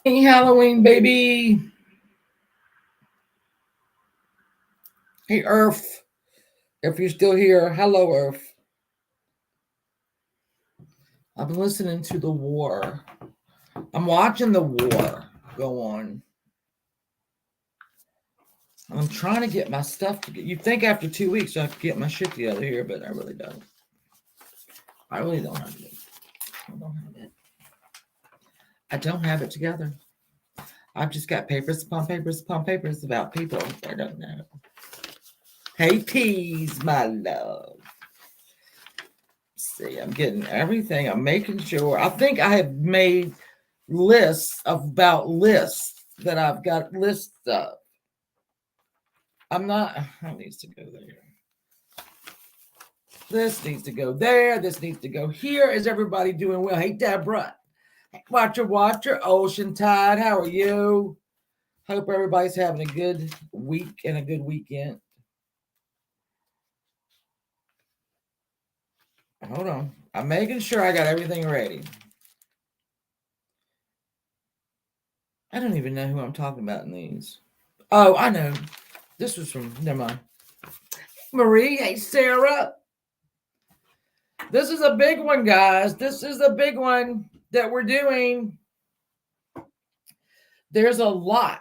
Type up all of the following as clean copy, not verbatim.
Happy Halloween, baby. Hey, Earth. If you're still here, hello, Earth. I've been listening to the war. I'm watching the war go on. I'm trying to get my stuff together. You think after 2 weeks I could get my shit together here, but I really don't. I really don't have it. I don't have it. I don't have it together. I've just got papers upon papers upon papers about people I don't know. Hey, Peas, my love. See, I'm getting everything. I'm making sure. I think I have made lists of about lists that I've got lists of. I'm not. That needs to go there. This needs to go there. This needs to go here. Is everybody doing well? Hey, Deborah. Watcher. Ocean Tide. How are you? Hope everybody's having a good week and a good weekend. Hold on. I'm making sure I got everything ready. I don't even know who I'm talking about in these. Oh, I know. This was from, never mind. Marie, hey, Sarah. This is a big one, guys. This is a big one that we're doing. There's a lot.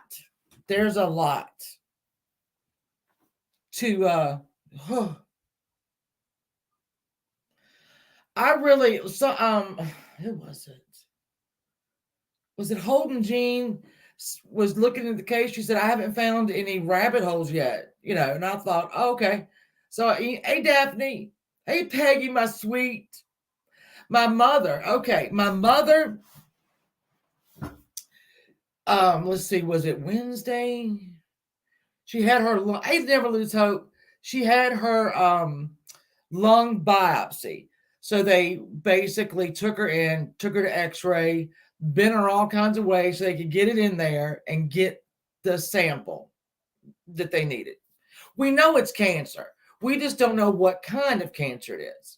There's a lot to I really who was it? Was it Holden Jean was looking at the case? She said, I haven't found any rabbit holes yet, and I thought, oh, okay. So hey Daphne, hey Peggy, my sweet. My mother, okay, my mother, let's see, was it Wednesday? She had her, I never lose hope. She had her lung biopsy. So they basically took her to x-ray, bent her all kinds of ways so they could get it in there and get the sample that they needed. We know it's cancer. We just don't know what kind of cancer it is.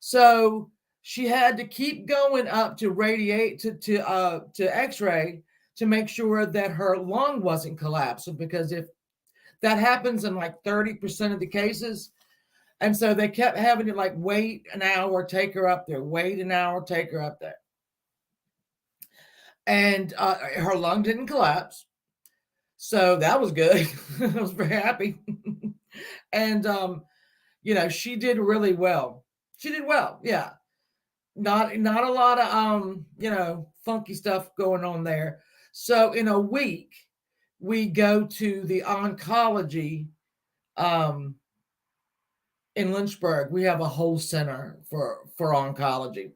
So she had to keep going up to radiate to x-ray to make sure that her lung wasn't collapsing, because if that happens in like 30% of the cases. And so they kept having to like wait an hour, take her up there, wait an hour, take her up there. And her lung didn't collapse. So that was good. I was very happy. And, she did really well. She did well. Yeah. Not a lot of, funky stuff going on there. So in a week, we go to the oncology in Lynchburg. We have a whole center for oncology.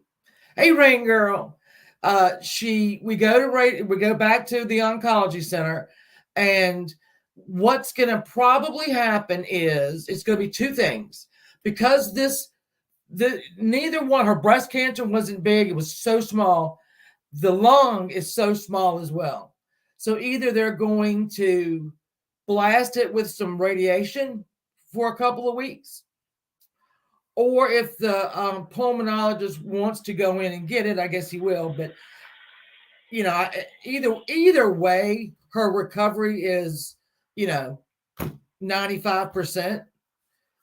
Hey, Rain Girl. We go back to the oncology center, and what's going to probably happen is it's going to be two things, because neither one, her breast cancer wasn't big, it was so small. The lung is so small as well. So either they're going to blast it with some radiation for a couple of weeks, or if the pulmonologist wants to go in and get it, I guess he will. But either way, her recovery is 95%.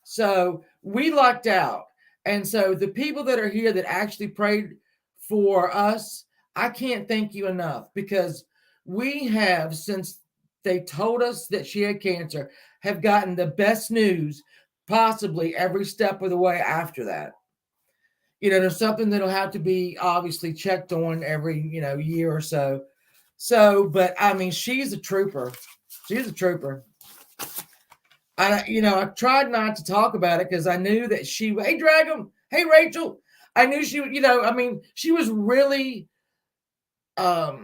So we lucked out, and so the people that are here that actually prayed for us, I can't thank you enough, because we have, since they told us that she had cancer, have gotten the best news possibly every step of the way after that. There's something that'll have to be obviously checked on every, year or so. So, but I mean, she's a trooper. She's a trooper. I tried not to talk about it because I knew that hey, Dragon, hey, Rachel. I knew she would, she was really, well,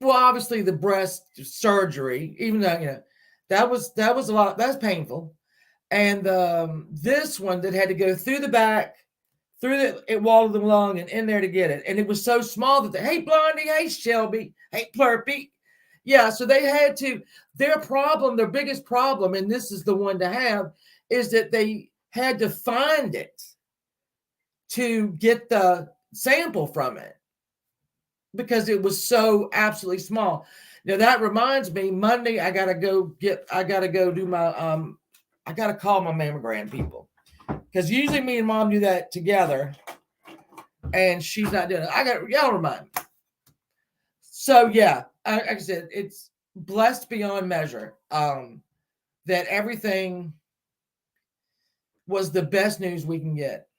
obviously the breast surgery, even though, that was a lot, that's painful. And this one that had to go through the back, through the wall of the lung and in there to get it. And it was so small that hey, Blondie, hey, Shelby, hey, Plurpy. Yeah, so they had to, their biggest problem, and this is the one to have, is that they had to find it to get the sample from it. because it was so absolutely small. Now that reminds me, Monday I gotta go do my I gotta call my mammogram people, because usually me and mom do that together, and she's not doing it. Y'all remind me. So yeah, like I said, it's blessed beyond measure. That everything was the best news we can get.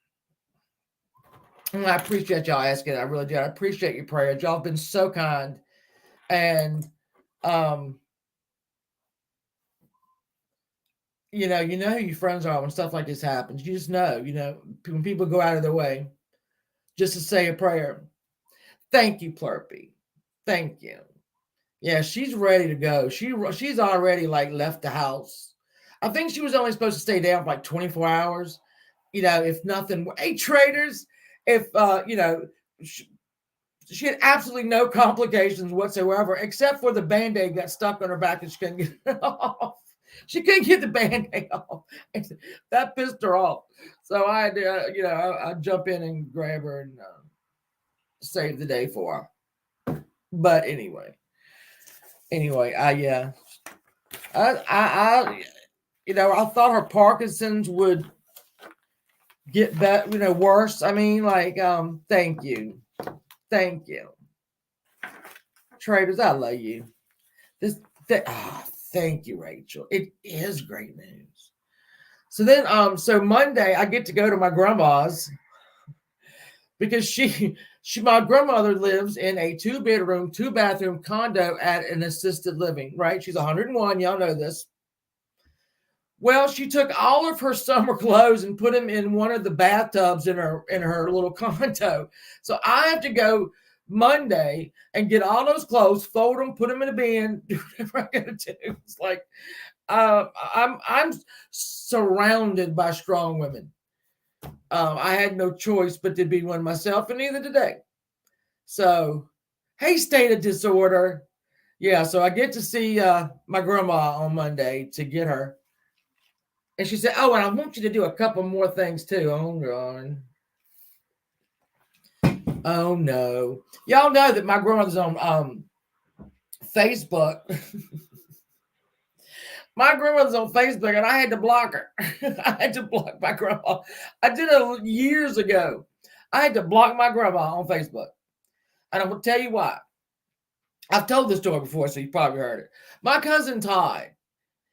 And I appreciate y'all asking. I really do. I appreciate your prayers. Y'all have been so kind. And you know who your friends are when stuff like this happens. You just know, when people go out of their way just to say a prayer. Thank you, Plurpy. Thank you. Yeah, she's ready to go. She's already like left the house. I think she was only supposed to stay down for like 24 hours. If nothing. Hey, traders, if she had absolutely no complications whatsoever, except for the Band-Aid got stuck on her back and she couldn't get it off. She couldn't get the Band-Aid off. That pissed her off. So I had to, I'd jump in and grab her and save the day for her. But anyway, I thought her Parkinson's would get better, worse. I mean, like, thank you. Traders, I love you. Thank you, Rachel. It is great news. So then, so Monday I get to go to my grandma's, because my grandmother lives in a 2-bedroom, 2-bathroom condo at an assisted living, right? She's 101. Y'all know this. Well, she took all of her summer clothes and put them in one of the bathtubs in her little condo. So I have to go Monday and get all those clothes, fold them, put them in a bin, do whatever I gotta do. It's like I'm surrounded by strong women. I had no choice but to be one myself, and neither did they. So, hey, state of disorder. Yeah, so I get to see my grandma on Monday to get her. And she said, oh, and I want you to do a couple more things too. Oh, God. Oh, no. Y'all know that my grandmother's on Facebook. My grandmother's on Facebook, and I had to block her. I had to block my grandma. I did it years ago. I had to block my grandma on Facebook. And I will tell you why. I've told this story before, so you probably heard it. My cousin Todd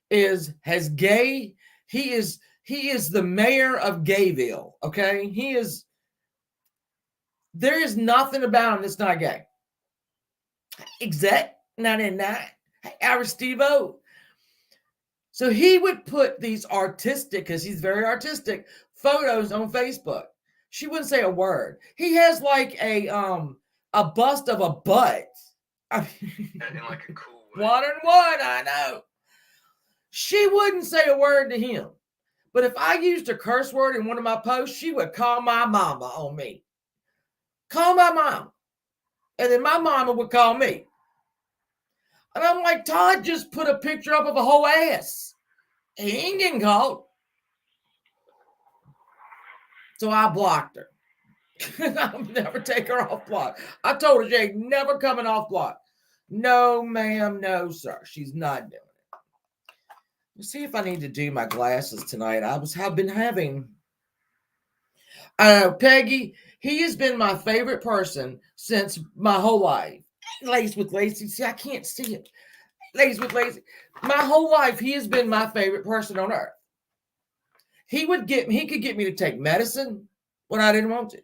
has gay. He is the mayor of Gayville. Okay, there is nothing about him that's not gay. Exec 99. Hey, Aristivo. So he would put these artistic, because he's very artistic, photos on Facebook. She wouldn't say a word. He has like a bust of a butt. I mean, in like a cool way. 1 and 1, I know. She wouldn't say a word to him. But if I used a curse word in one of my posts, she would call my mama on me. Call my mom. And then my mama would call me. And I'm like, Todd just put a picture up of a whole ass. He ain't getting called. So I blocked her. I'll never take her off block. I told her she ain't never coming off block. No, ma'am, no, sir. She's not doing it. Let's see if I need to do my glasses tonight. I've been having. Peggy, he has been my favorite person since my whole life. Lace with Lacey. See, I can't see it. Lace with Lacey. My whole life, he has been my favorite person on earth. He could get me to take medicine when I didn't want to.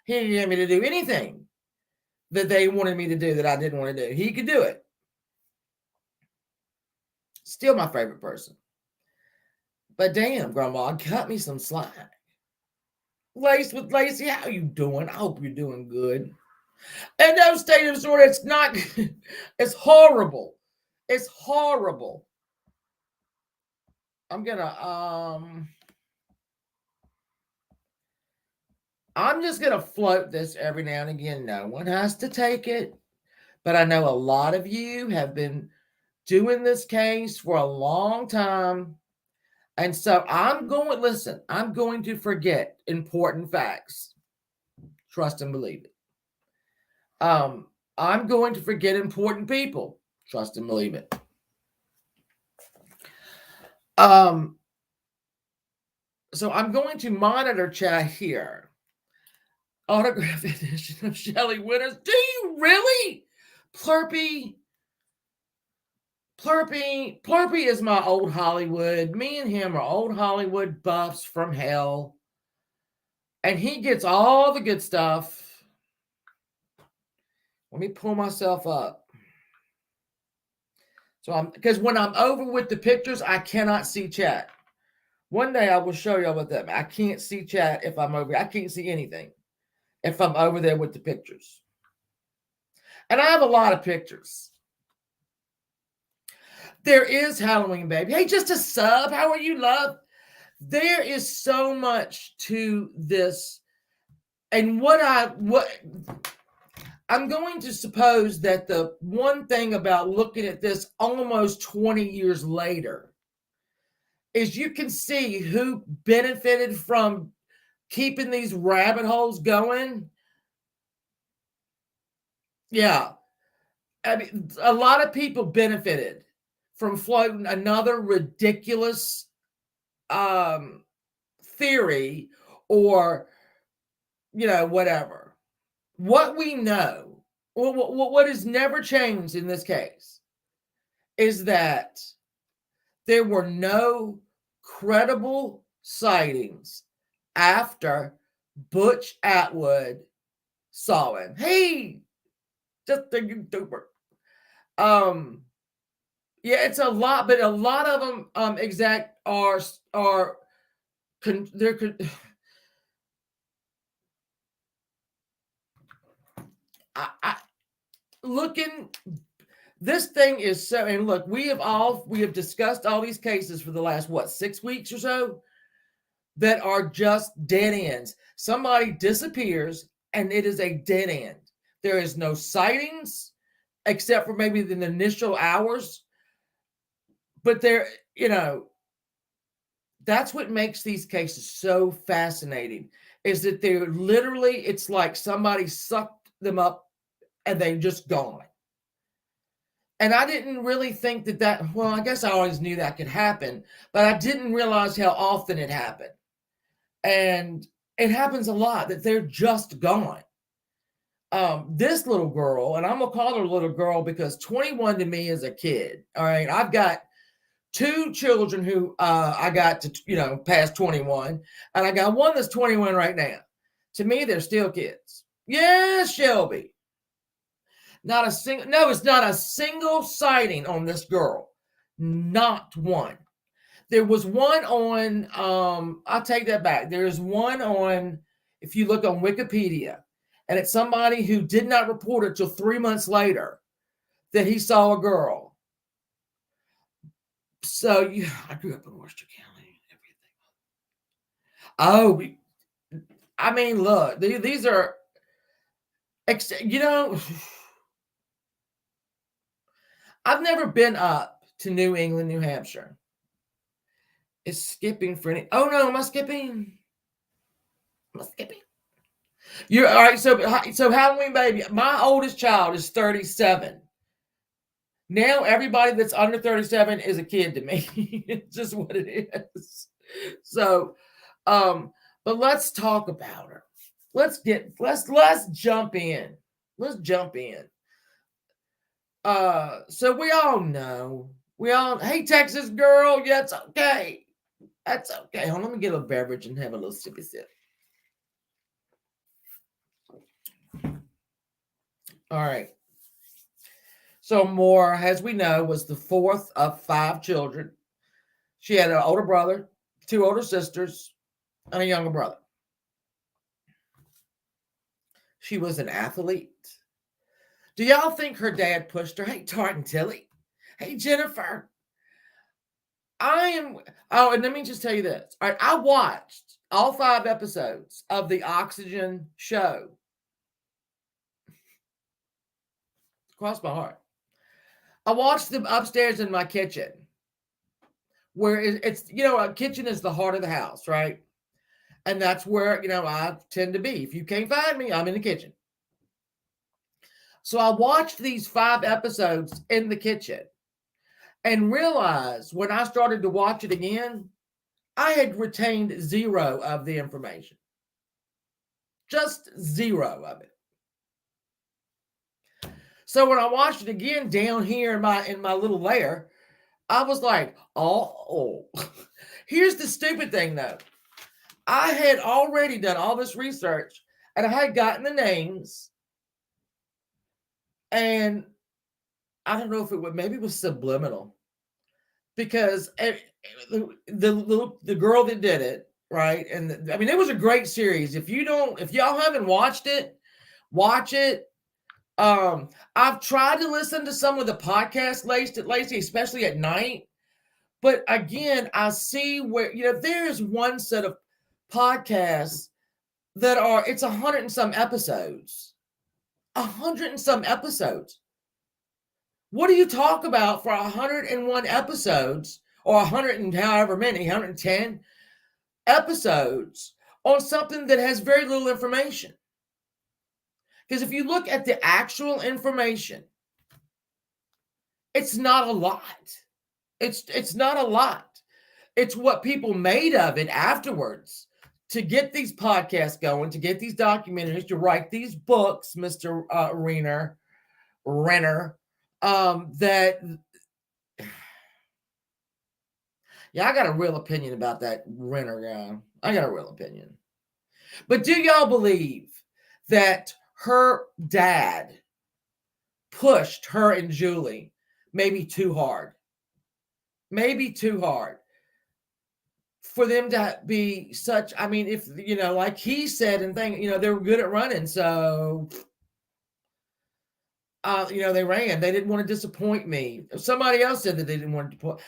He didn't get me to do anything that they wanted me to do that I didn't want to do. He could do it. Still my favorite person. But damn, Grandma, cut me some slack. Lace with Lacey, how you doing? I hope you're doing good. And no state of disorder, it's not, it's horrible. It's horrible. I'm just gonna float this every now and again. No one has to take it, but I know a lot of you have been doing this case for a long time. And so I'm going to forget important facts. Trust and believe it. I'm going to forget important people. Trust and believe it. So I'm going to monitor chat here. Autograph edition of Shelley Winters. Do you really? Plurpy is my old Hollywood. Me and him are old Hollywood buffs from hell. And he gets all the good stuff. Let me pull myself up. Because when I'm over with the pictures, I cannot see chat. One day I will show y'all with them. I can't see chat if I'm over. I can't see anything if I'm over there with the pictures. And I have a lot of pictures. There is Halloween, baby. Hey, just a sub. How are you, love? There is so much to this. And I'm going to suppose that the one thing about looking at this almost 20 years later is you can see who benefited from keeping these rabbit holes going. Yeah. I mean, a lot of people benefited from floating another ridiculous theory or, whatever. What we know, what has never changed in this case is that there were no credible sightings after Butch Atwood saw him. Hey, just a YouTuber. Yeah, it's a lot, but a lot of them looking. This thing is so, and look, we have discussed all these cases for the last 6 weeks or so that are just dead ends. Somebody disappears and it is a dead end. There is no sightings except for maybe the initial hours. But that's what makes these cases so fascinating, is that they're literally, it's like somebody sucked them up and they're just gone. And I didn't really think that, well, I guess I always knew that could happen, but I didn't realize how often it happened. And it happens a lot that they're just gone. This little girl, and I'm going to call her a little girl because 21 to me is a kid. All right. I've got 2 children who I got to, past 21, and I got one that's 21 right now. To me, they're still kids. Yes, Shelby. It's not a single sighting on this girl. Not one. There was one on, I'll take that back. There is one on, if you look on Wikipedia, and it's somebody who did not report it till 3 months later that he saw a girl. So, I grew up in Worcester County and everything. I mean, look, these are, I've never been up to New England, New Hampshire. Is skipping for any? Oh no, am I skipping? You're all right. So Halloween, baby. My oldest child is 37. Now everybody that's under 37 is a kid to me. It's just what it is. So, but let's talk about her. Let's jump in. Let's jump in. So we all know. Hey, Texas girl, yeah, it's okay. That's okay. Hold on, let me get a beverage and have a little sippy sip. All right. So Maura, as we know, was the 4th of 5 children. She had an older brother, 2 older sisters, and a younger brother. She was an athlete. Do y'all think her dad pushed her? Hey, Tartan Tilly. Hey, Jennifer. and let me just tell you this. All right, I watched all 5 episodes of the Oxygen show. Cross my heart. I watched them upstairs in my kitchen, where it's, a kitchen is the heart of the house, right? And that's where, I tend to be. If you can't find me, I'm in the kitchen. So I watched these 5 episodes in the kitchen and realized when I started to watch it again, I had retained zero of the information. Just zero of it. So when I watched it again down here in my little lair, I was like, oh. Here's the stupid thing though. I had already done all this research and I had gotten the names, and I don't know if maybe it was subliminal, because the girl that did it, right? And I mean, it was a great series. If y'all haven't watched it, watch it. I've tried to listen to some of the podcasts Lacey, especially at night. But again, I see where, there's one set of podcasts that it's 100 and some episodes. 100 and some episodes. What do you talk about for 101 episodes, or 100 and however many, 110 episodes on something that has very little information? Because if you look at the actual information, it's not a lot. It's not a lot. It's what people made of it afterwards to get these podcasts going, to get these documentaries, to write these books, Mr. Renner. That, yeah, I got a real opinion about that Renner guy. I got a real opinion. But do y'all believe that her dad pushed her and Julie maybe too hard? Maybe too hard for them to be such, I mean, if, like he said and they were good at running. So, they ran. They didn't want to disappoint me. Somebody else said that they didn't want to disappoint.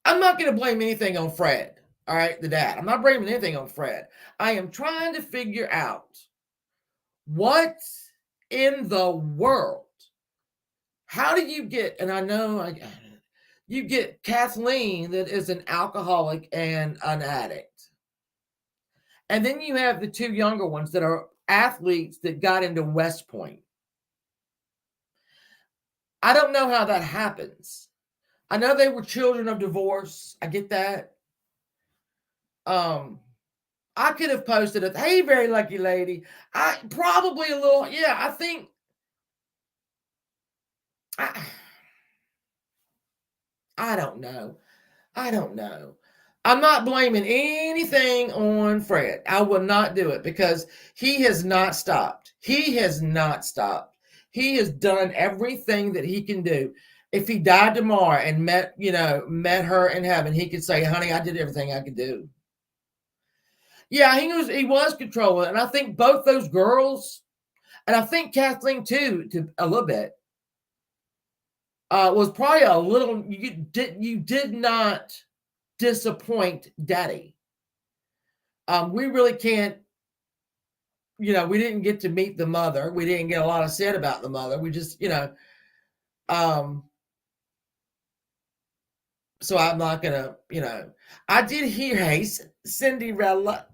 I'm not going to blame anything on Fred. All right, the dad. I'm not blaming anything on Fred. I am trying to figure out what in the world, how do you get, and I know you get Kathleen, that is an alcoholic and an addict. And then you have the 2 younger ones that are athletes that got into West Point. I don't know how that happens. I know they were children of divorce. I get that. I could have posted it. Hey, very lucky lady. I probably a little, yeah, I think. I don't know. I don't know. I'm not blaming anything on Fred. I will not do it because he has not stopped. He has not stopped. He has done everything that he can do. If he died tomorrow and met her in heaven, he could say, honey, I did everything I could do. Yeah, he was controlling. And I think both those girls, and I think Kathleen too, to a little bit, was probably a little, you did not disappoint daddy. We really can't, we didn't get to meet the mother. We didn't get a lot of said about the mother. We just, so I'm not gonna, I did hear, hey, Cinderella,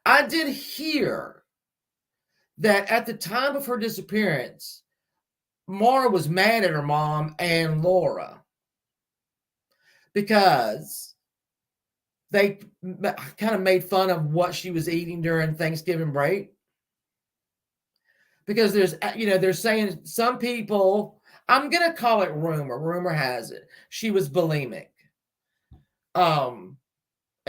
I did hear that at the time of her disappearance, Maura was mad at her mom and Laura because they kind of made fun of what she was eating during Thanksgiving break. Because they're saying some people, I'm going to call it rumor has it, she was bulimic. And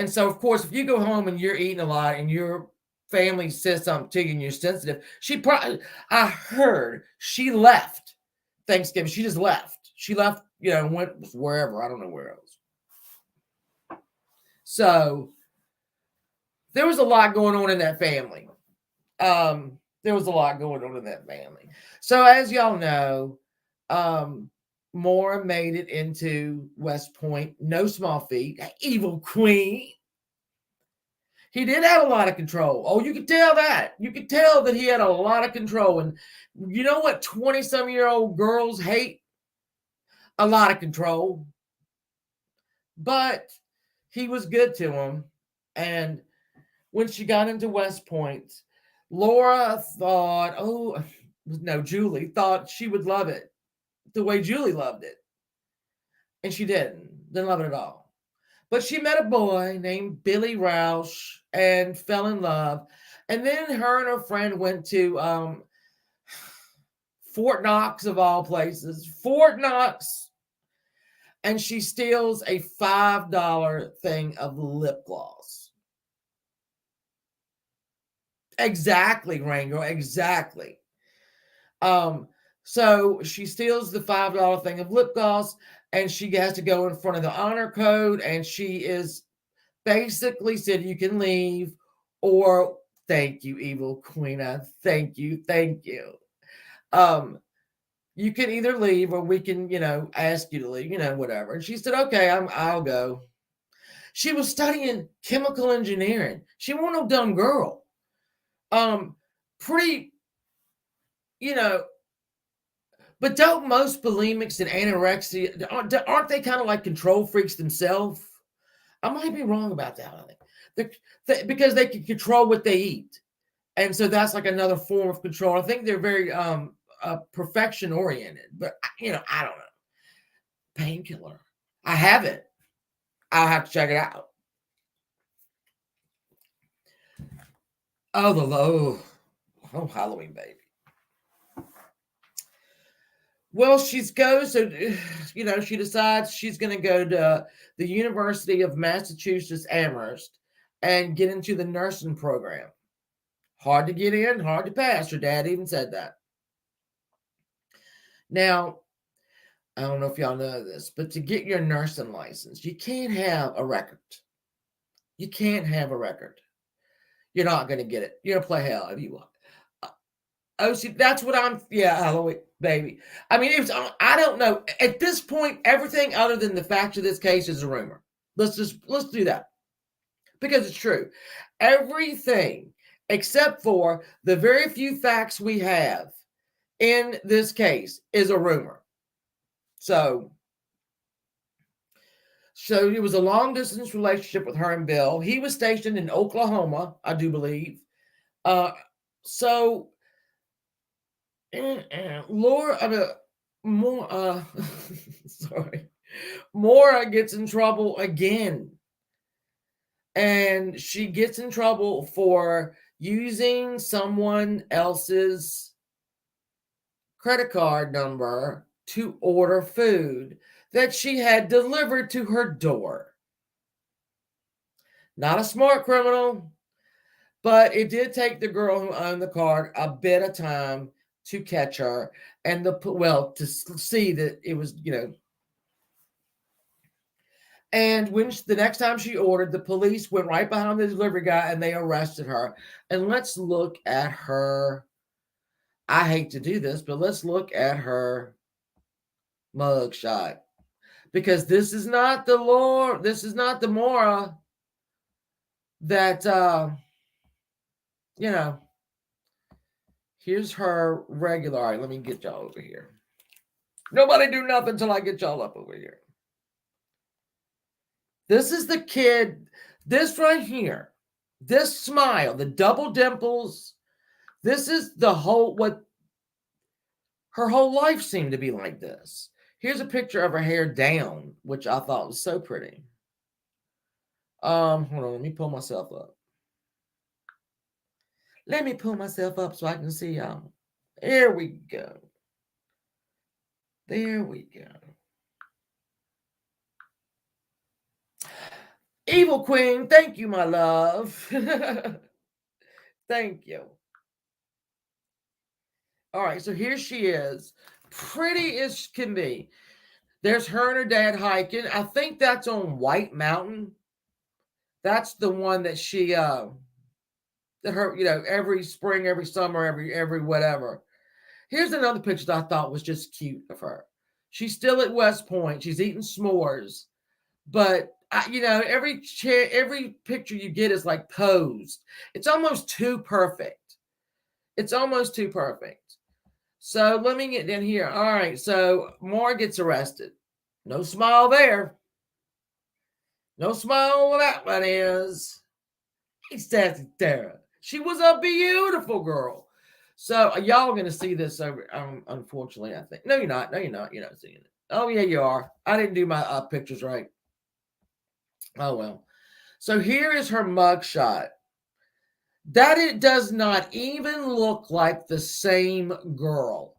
so, of course, if you go home and you're eating a lot and your family says something to you and you're sensitive, I heard she left Thanksgiving. She just left. She left, went wherever. I don't know where else. So there was a lot going on in that family. There was a lot going on in that family. So as y'all know, Maura made it into West Point. No small feat. Evil queen. He did have a lot of control. Oh, you could tell that. You could tell that he had a lot of control. And you know what 20-some-year-old girls hate? A lot of control. But he was good to them. And when she got into West Point, Laura thought, oh, no, Julie thought she would love it the way Julie loved it. And she didn't love it at all. But she met a boy named Billy Roush and fell in love. And then her and her friend went to Fort Knox, of all places, Fort Knox, and she steals a $5 thing of lip gloss. Exactly, Rango, exactly. So she steals the $5 thing of lip gloss, and she has to go in front of the honor code, and she is basically said, you can leave, or thank you, evil queen. Thank you, thank you. You can either leave or we can, ask you to leave, whatever. And she said, okay, I'll go. She was studying chemical engineering. She wasn't no dumb girl. Pretty, you know, but don't most bulimics and anorexia, aren't they kind of like control freaks themselves? I might be wrong about that. I think because they can control what they eat, and so that's like another form of control. I think they're very perfection oriented, but I don't know. Painkiller. I have it. I'll have to check it out. Oh, the low. Oh, Halloween baby. Well, she goes, so, she decides she's going to go to the University of Massachusetts Amherst and get into the nursing program. Hard to get in, hard to pass. Her dad even said that. Now, I don't know if y'all know this, but to get your nursing license, you can't have a record. You can't have a record. You're not going to get it. You're going to play hell if you want. Oh, see, that's what Halloween, baby. I mean, I don't know. At this point, everything other than the facts of this case is a rumor. Let's do that. Because it's true. Everything except for the very few facts we have in this case is a rumor. So it was a long distance relationship with her and Bill. He was stationed in Oklahoma, I do believe. Maura gets in trouble again. And she gets in trouble for using someone else's credit card number to order food that she had delivered to her door. Not a smart criminal, but it did take the girl who owned the card a bit of time to catch her and to see that it was, And when the next time she ordered, the police went right behind the delivery guy and they arrested her. And let's look at her. I hate to do this, but let's look at her mugshot. Because this is not the Lord, this is not the Maura that, here's her regular. All right, let me get y'all over here. Nobody do nothing until I get y'all up over here. This is the kid, this right here, this smile, the double dimples. This is what her whole life seemed to be like this. Here's a picture of her hair down, which I thought was so pretty. Hold on, let me pull myself up. Let me pull myself up so I can see y'all. There we go. There we go. Evil Queen, thank you, my love. Thank you. All right, so here she is. Pretty as can be. There's her and her dad hiking. I think that's on White Mountain. That's the one that she every spring, every summer, every whatever. Here's another picture that I thought was just cute of her. She's still at West Point. She's eating s'mores. But every picture you get is like posed. It's almost too perfect. It's almost too perfect. So let me get down here. All right. So Maura gets arrested. No smile there. No smile where that one is. Hey, Sassy Tara. She was a beautiful girl. So y'all are going to see this over. Unfortunately, I think. No, you're not. No, you're not. You're not seeing it. Oh yeah, you are. I didn't do my pictures right. Oh well. So here is her mugshot. That it does not even look like the same girl.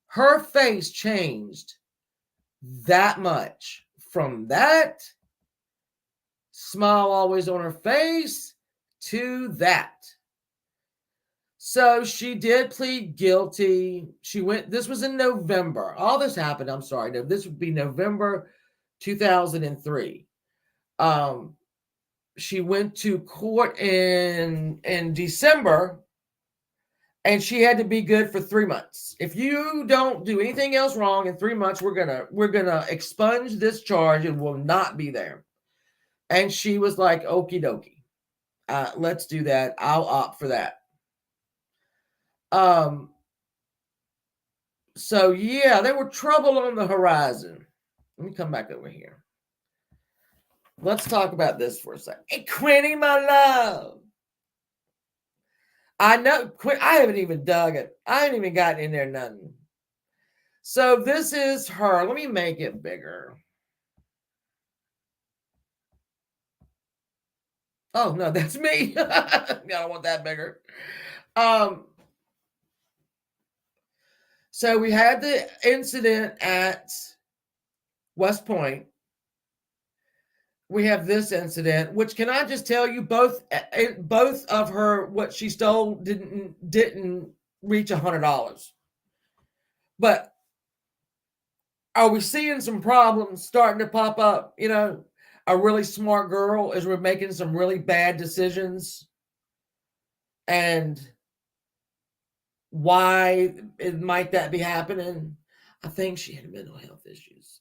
Her face changed that much from that smile always on her face to that. So she did plead guilty. This was in November. All this happened, I'm sorry. No, this would be November 2003. She went to court in December, and she had to be good for 3 months. If you don't do anything else wrong in 3 months, we're gonna expunge this charge. It will not be there. And she was like, okie dokie, let's do that. I'll opt for that. So yeah, there were trouble on the horizon. Let me come back over here. Let's talk about this for a second. Hey, Quinny, my love. I know, I haven't even dug it. I haven't even gotten in there, nothing. So this is her. Let me make it bigger. Oh, no, that's me. I don't want that bigger. So we had the incident at West Point. We have this incident, which, can I just tell you, both of her, what she stole didn't reach $100. But are we seeing some problems starting to pop up? You know, a really smart girl is we're making some really bad decisions, and why might that be happening? I think she had mental health issues.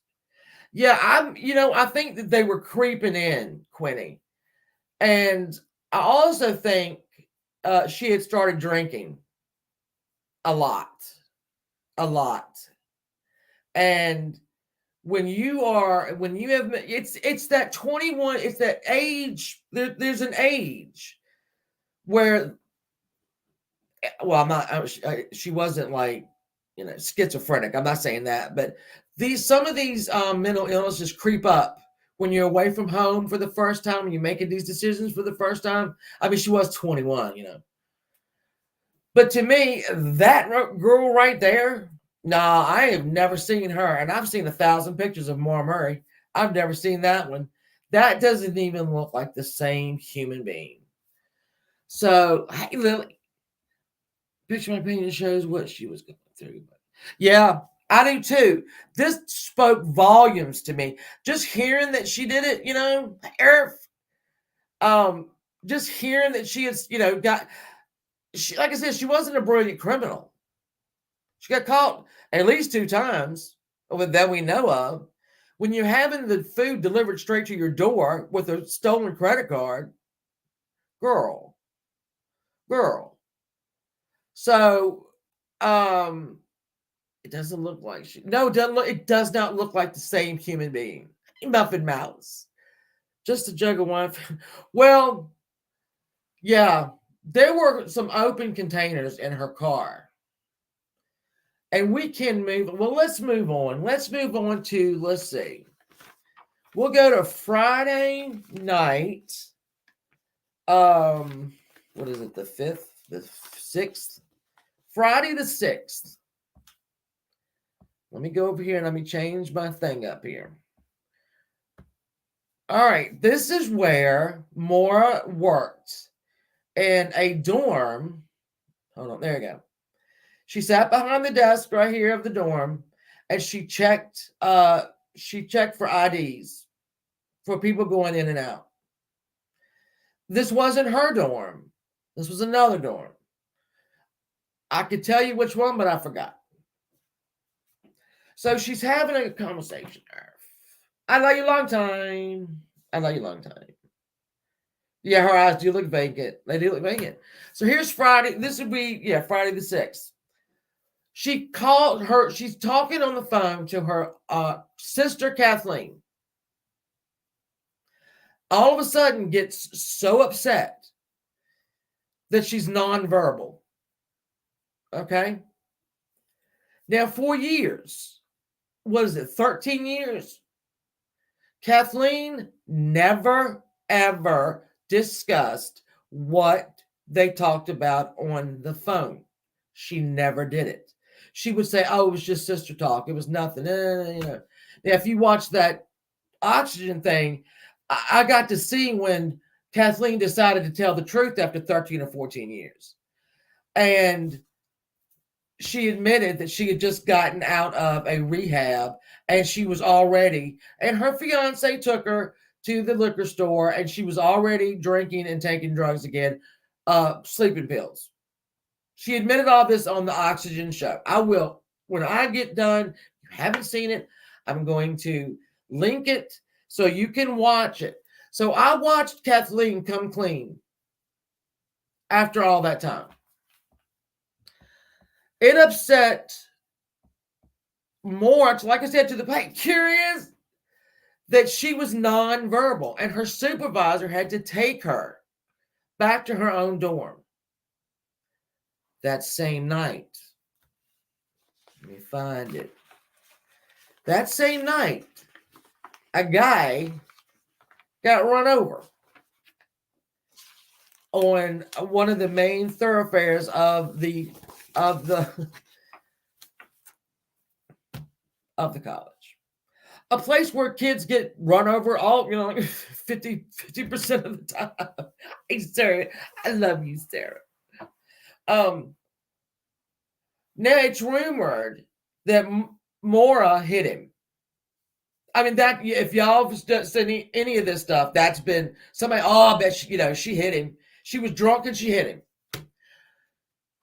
Yeah, I think that they were creeping in, Quinny. And I also think she had started drinking a lot. And when you have, it's that 21, it's that age, there's an age where, well, I'm not, she wasn't like, schizophrenic. I'm not saying that, but some of these mental illnesses creep up when you're away from home for the first time and you're making these decisions for the first time. I mean, she was 21, But to me, that girl right there, nah, I have never seen her. And I've seen 1,000 pictures of Maura Murray. I've never seen that one. That doesn't even look like the same human being. So, hey, Lily, picture my opinion shows what she was going through. Yeah, I do too. This spoke volumes to me. Just hearing that she did it, just hearing that she has, like I said, she wasn't a brilliant criminal. She got caught at least 2 times that we know of. When you're having the food delivered straight to your door with a stolen credit card, girl. So, it doesn't look like it does not look like the same human being. Muffin Mouse. Just a jug of wine. Well, yeah, there were some open containers in her car. And we can move. Well, let's move on. Let's move on to, let's see. We'll go to Friday night. What is it? The 5th? The 6th? Friday the 6th. Let me go over here and let me change my thing up here. All right. This is where Maura worked in a dorm. Hold on. There you go. She sat behind the desk right here of the dorm, and she checked for IDs for people going in and out. This wasn't her dorm. This was another dorm. I could tell you which one, but I forgot. So she's having a conversation. I love you long time. I love you long time. Yeah, her eyes do look vacant. They do look vacant. So here's Friday. This would be, Friday the 6th. She called her. She's talking on the phone to her sister, Kathleen. All of a sudden gets so upset that she's nonverbal. Okay. Now, 4 years, what is it, 13 years? Kathleen never, ever discussed what they talked about on the phone. She never did it. She would say, oh, it was just sister talk. It was nothing. Now, if you watch that oxygen thing, I got to see when Kathleen decided to tell the truth after 13 or 14 years. And she admitted that she had just gotten out of a rehab and she was already, and her fiance took her to the liquor store and she was already drinking and taking drugs again, sleeping pills. She admitted all this on the Oxygen show. I will, when I get done, you haven't seen it, I'm going to link it so you can watch it. So I watched Kathleen come clean after all that time. It upset Maura, like I said, to the point, curious that she was nonverbal and her supervisor had to take her back to her own dorm. That same night, let me find it. That same night, a guy got run over on one of the main thoroughfares of the college. A place where kids get run over all, 50% of the time. Hey, Sarah, I love you, Sarah. Now it's rumored that Maura hit him. I mean, that if y'all have seen any of this stuff, that's been somebody, I bet she hit him. She was drunk and she hit him.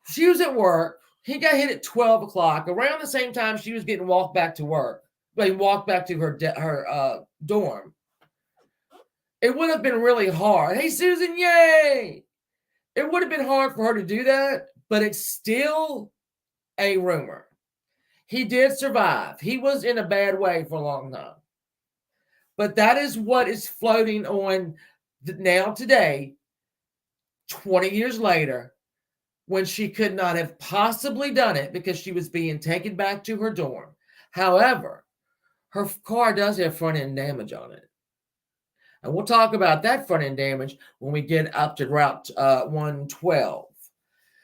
She was at work. He got hit at 12 o'clock. Around the same time she was getting walked back to work. They walked back to her dorm. It would have been really hard. Hey, Susan, yay! It would have been hard for her to do that, but it's still a rumor. He did survive. He was in a bad way for a long time. But that is what is floating on now today, 20 years later, when she could not have possibly done it because she was being taken back to her dorm. However, her car does have front end damage on it. And we'll talk about that front end damage when we get up to Route 112.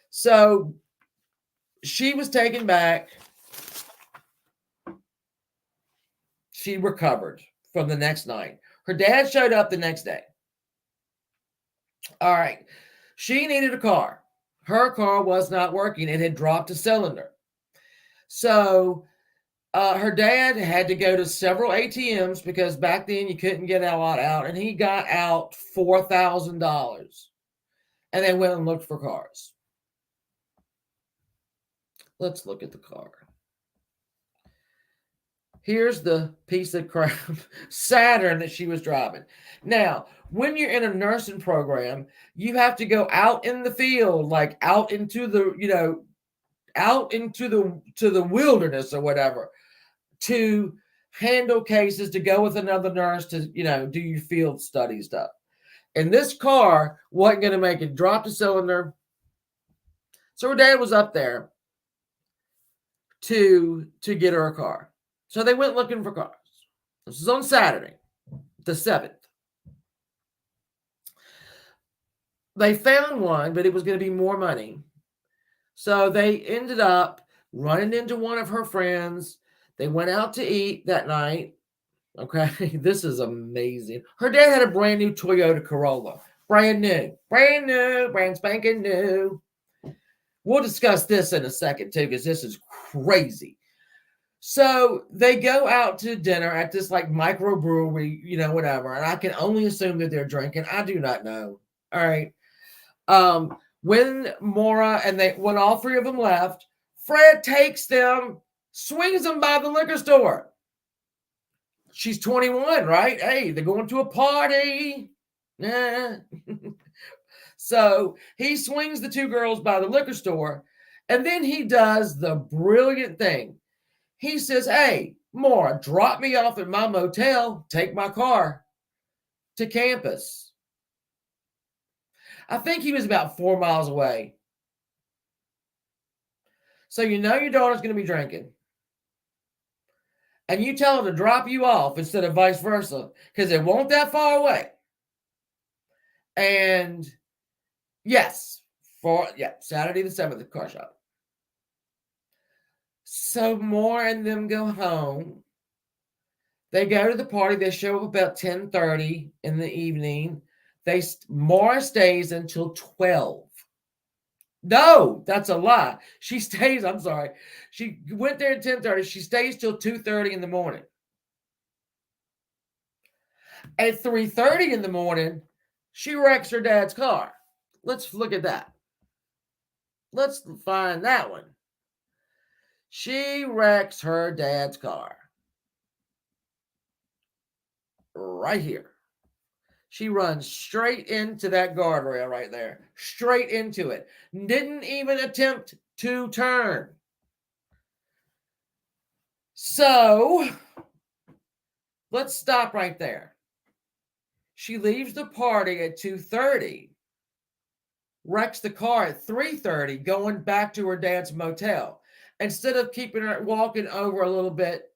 So she was taken back. She recovered from the next night. Her dad showed up the next day. All right. She needed a car. Her car was not working. It had dropped a cylinder. So her dad had to go to several ATMs because back then you couldn't get a lot out. And he got out $4,000. And they went and looked for cars. Let's look at the car. Here's the piece of crap Saturn that she was driving. Now, when you're in a nursing program, you have to go out in the field, like out into the, out into the wilderness or whatever, to handle cases, to go with another nurse to, do your field study stuff. And this car wasn't going to make it. Dropped the cylinder. So her dad was up there to get her a car. So they went looking for cars. This is on Saturday, the 7th. They found one, but it was going to be more money. So they ended up running into one of her friends. They went out to eat that night. Okay, this is amazing. Her dad had a brand new Toyota Corolla. Brand spanking new. We'll discuss this in a second too, because this is crazy. So they go out to dinner at this like microbrewery, whatever. And I can only assume that they're drinking. I do not know. All right. When Maura when all three of them left, Fred takes them, swings them by the liquor store. She's 21, right? Hey, they're going to a party. Yeah. So he swings the two girls by the liquor store, and then he does the brilliant thing. He says, hey, Maura, drop me off at my motel, take my car to campus. I think he was about 4 miles away. So you know your daughter's going to be drinking. And you tell her to drop you off instead of vice versa, because it won't that far away. And yes, Saturday the 7th, the car shop. So Maura and them go home. They go to the party. They show up about 10:30 in the evening. Maura stays until 12. No, that's a lie. She stays, I'm sorry. She went there at 10:30. She stays till 2:30 in the morning. At 3:30 in the morning, she wrecks her dad's car. Let's look at that. Let's find that one. She wrecks her dad's car. Right here. She runs straight into that guardrail right there. Straight into it. Didn't even attempt to turn. So, let's stop right there. She leaves the party at 2:30. Wrecks the car at 3:30, going back to her dad's motel. Instead of keeping her walking over a little bit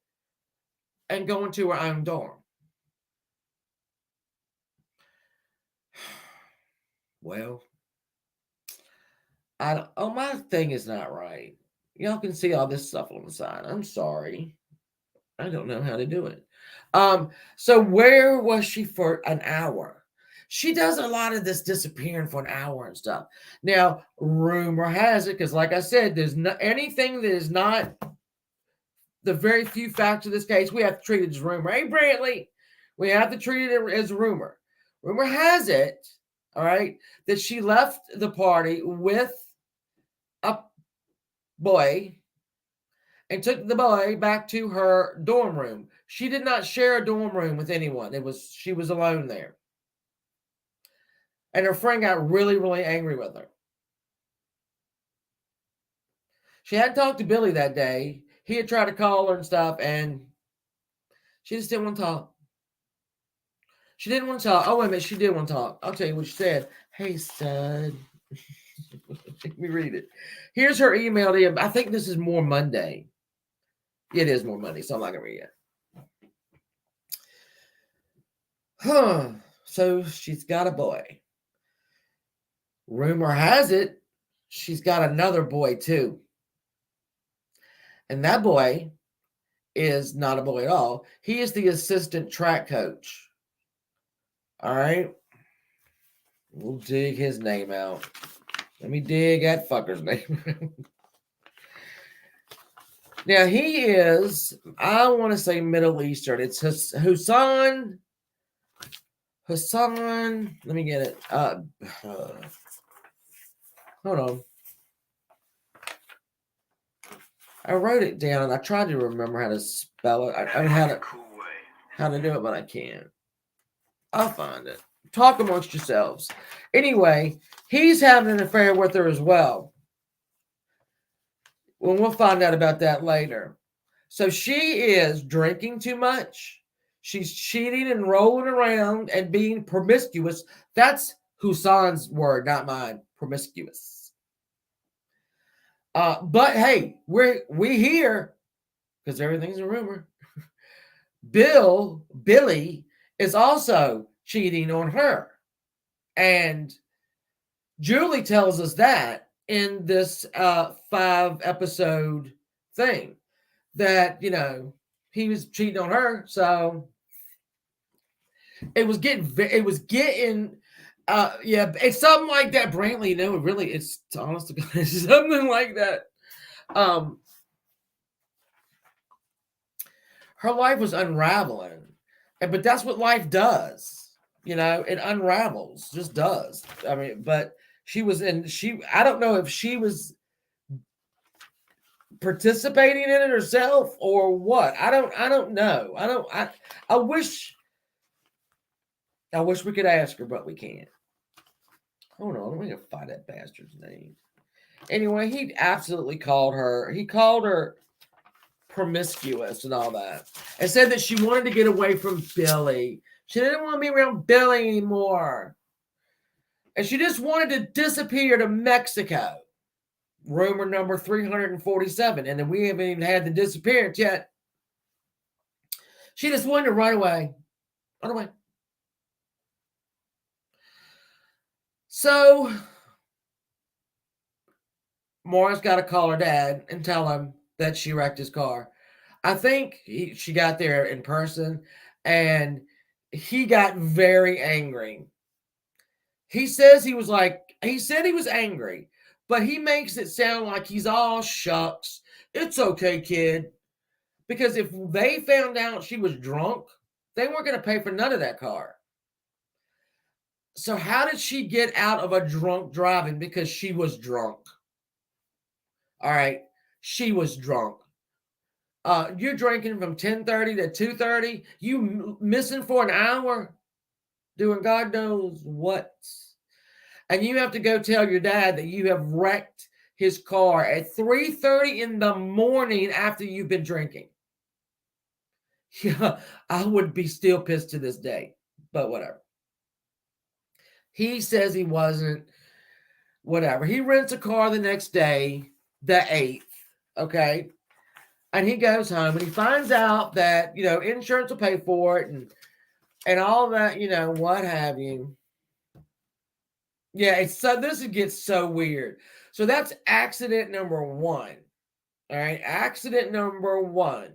and going to her own dorm. Well, my thing is not right. Y'all can see all this stuff on the side. I'm sorry. I don't know how to do it. So where was she for an hour? She does a lot of this disappearing for an hour and stuff. Now, rumor has it, because like I said, there's anything that is not the very few facts of this case, we have to treat it as rumor. Hey, Brantley, we have to treat it as rumor. Rumor has it, all right, that she left the party with a boy and took the boy back to her dorm room. She did not share a dorm room with anyone. She was alone there. And her friend got really, really angry with her. She hadn't talked to Billy that day. He had tried to call her and stuff, and she just didn't want to talk. She didn't want to talk. Oh, wait a minute. She did want to talk. I'll tell you what she said. Hey, stud. Let me read it. Here's her email to you. I think this is more Monday. It is more Monday, so I'm not going to read it. So she's got a boy. Rumor has it she's got another boy too. And that boy is not a boy at all. He is the assistant track coach. All right. We'll dig his name out. Let me dig that fucker's name. Now, he is, I want to say Middle Eastern. It's Hassan. Let me get it. Hold on. I wrote it down and I tried to remember how to spell it. I mean, how to do it, but I can't. I'll find it. Talk amongst yourselves. Anyway, he's having an affair with her as well. Well, we'll find out about that later. So she is drinking too much. She's cheating and rolling around and being promiscuous. That's Hussein's word, not mine. Promiscuous. But hey, we hear, because everything's a rumor, Billy is also cheating on her. And Julie tells us that in this 5-episode thing, that, he was cheating on her. So it was getting it's something like that, Brantley. It's honest to God, it's something like that. Her life was unraveling, but that's what life does. It unravels, just does. I mean, but I don't know if she was participating in it herself or what. I don't know. I wish we could ask her, but we can't. Hold on, let me go find that bastard's name. Anyway, he absolutely called her. He called her promiscuous and all that, and said that she wanted to get away from Billy. She didn't want to be around Billy anymore. And she just wanted to disappear to Mexico. Rumor number 347. And then we haven't even had the disappearance yet. She just wanted to run away. Run away. So Maura's got to call her dad and tell him that she wrecked his car. I think she got there in person and he got very angry. He says he said he was angry, but he makes it sound like he's all shucks. It's okay, kid. Because if they found out she was drunk, they weren't going to pay for none of that car. So how did she get out of a drunk driving? Because she was drunk. All right. She was drunk. You're drinking from 10:30 to 2:30. You missing for an hour doing God knows what. And you have to go tell your dad that you have wrecked his car at 3:30 in the morning after you've been drinking. Yeah, I would be still pissed to this day, but whatever. He says he wasn't, whatever. He rents a car the next day, the 8th, okay? And he goes home and he finds out that, insurance will pay for it and all that, what have you. Yeah, this gets so weird. So that's accident number 1. All right, accident number 1.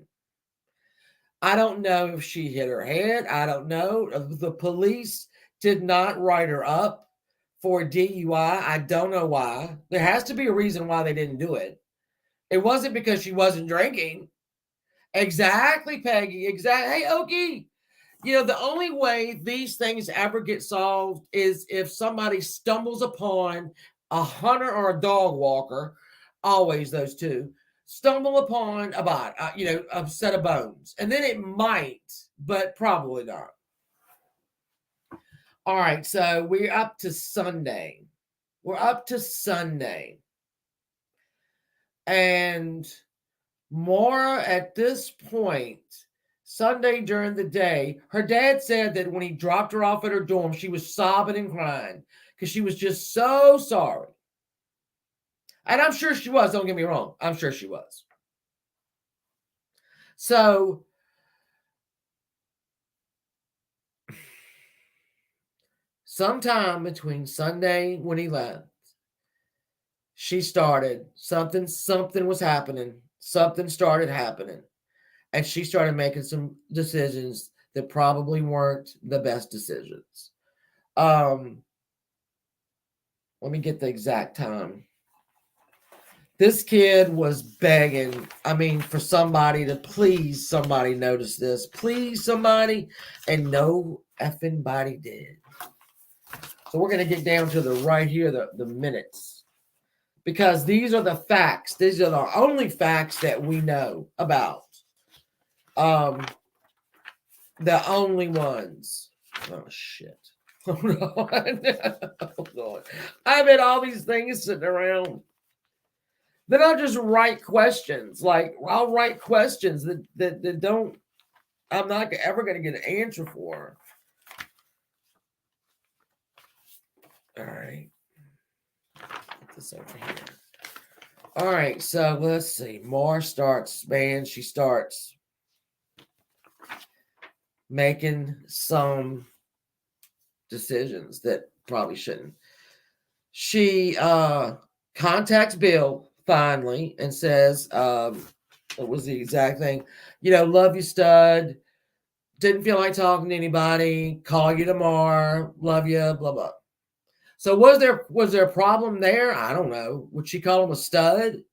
I don't know if she hit her head. I don't know. The police did not write her up for DUI. I don't know why. There has to be a reason why they didn't do it. It wasn't because she wasn't drinking. Exactly, Peggy. Exactly. Hey, Okie. The only way these things ever get solved is if somebody stumbles upon a hunter or a dog walker, always those two, stumble upon a body, a set of bones. And then it might, but probably not. All right, so we're up to Sunday. And Maura, at this point, Sunday during the day, her dad said that when he dropped her off at her dorm, she was sobbing and crying because she was just so sorry. And I'm sure she was, don't get me wrong. I'm sure she was. So sometime between Sunday when he left, she started, something was happening. Something started happening. And she started making some decisions that probably weren't the best decisions. Let me get the exact time. This kid was begging, for somebody to please somebody notice this. Please somebody. And no effing body did. So we're going to get down to the right here, the minutes. Because these are the facts. These are the only facts that we know about. The only ones. Oh, shit. Hold on. Hold on. I've had all these things sitting around. Then I'll just write questions. Like, I'll write questions that don't, I'm not ever going to get an answer for. All right. Put this over here. All right, so let's see. Maura starts, she starts making some decisions that probably shouldn't. She contacts Bill finally and says, what was the exact thing? Love you, stud. Didn't feel like talking to anybody. Call you tomorrow. Love you, blah, blah. So was there a problem there? I don't know. Would she call him a stud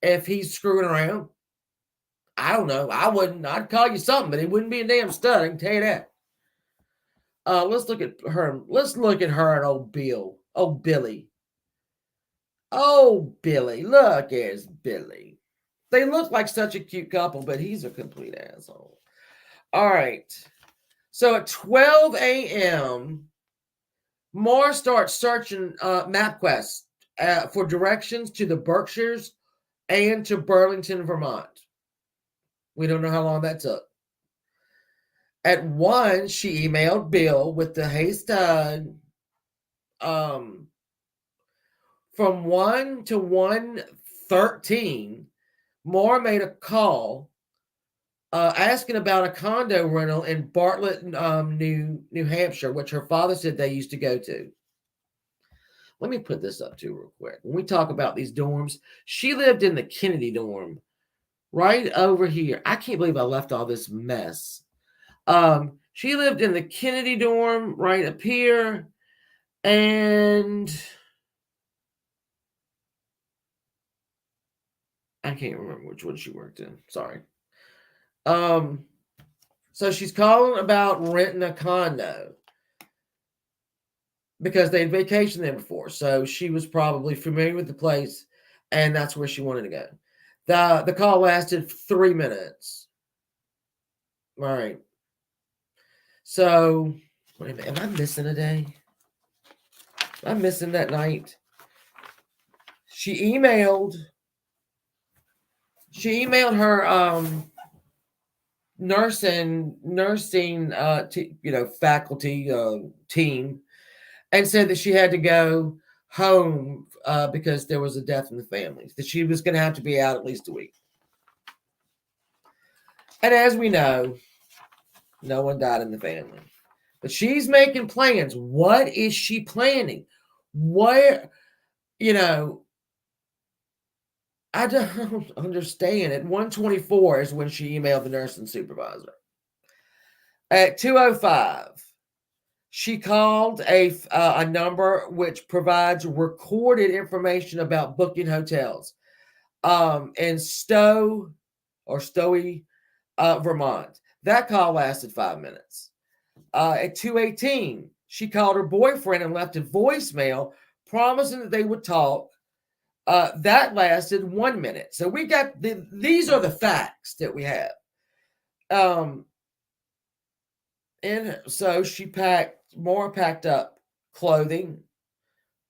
if he's screwing around? I don't know. I wouldn't. I'd call you something, but it wouldn't be a damn stud. I can tell you that. Let's look at her. Let's look at her and old Bill. Oh, Billy. Oh, Billy. Look, there's Billy. They look like such a cute couple, but he's a complete asshole. All right. So at 12 a.m., Maura starts searching MapQuest for directions to the Berkshires and to Burlington, Vermont. We don't know how long that took. At 1, she emailed Bill with the "Hey stud, from 1 to 1:13, Maura made a call asking about a condo rental in Bartlett, New Hampshire, which her father said they used to go to. Let me put this up too real quick. When we talk about these dorms, she lived in the Kennedy dorm right over here. I can't believe I left all this mess. She lived in the Kennedy dorm right up here, and I can't remember which one she worked in. Sorry. So she's calling about renting a condo because they'd vacationed there before. So she was probably familiar with the place, and that's where she wanted to go. The call lasted 3 minutes. All right. So, wait a minute, am I missing a day? Am I missing that night? She emailed her nursing faculty team, and said that she had to go home because there was a death in the family, that she was going to have to be out at least a week. And as we know, no one died in the family. But she's making plans. What is she planning? Where, I don't understand. At 1:24 is when she emailed the nursing supervisor. At 2:05, she called a number which provides recorded information about booking hotels in Stowey, Vermont. That call lasted 5 minutes. At 2:18, she called her boyfriend and left a voicemail promising that they would talk. That lasted 1 minute. So we got these are the facts that we have. And so Maura packed up clothing,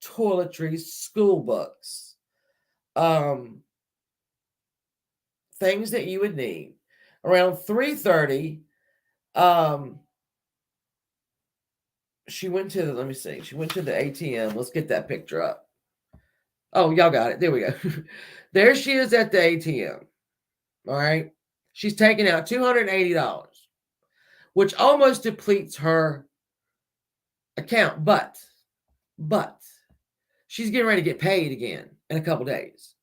toiletries, school books, things that you would need. Around 3:30, she went to the ATM. Let's get that picture up. Oh, y'all got it. There we go. There she is at the ATM. All right. She's taking out $280, which almost depletes her account. But she's getting ready to get paid again in a couple days.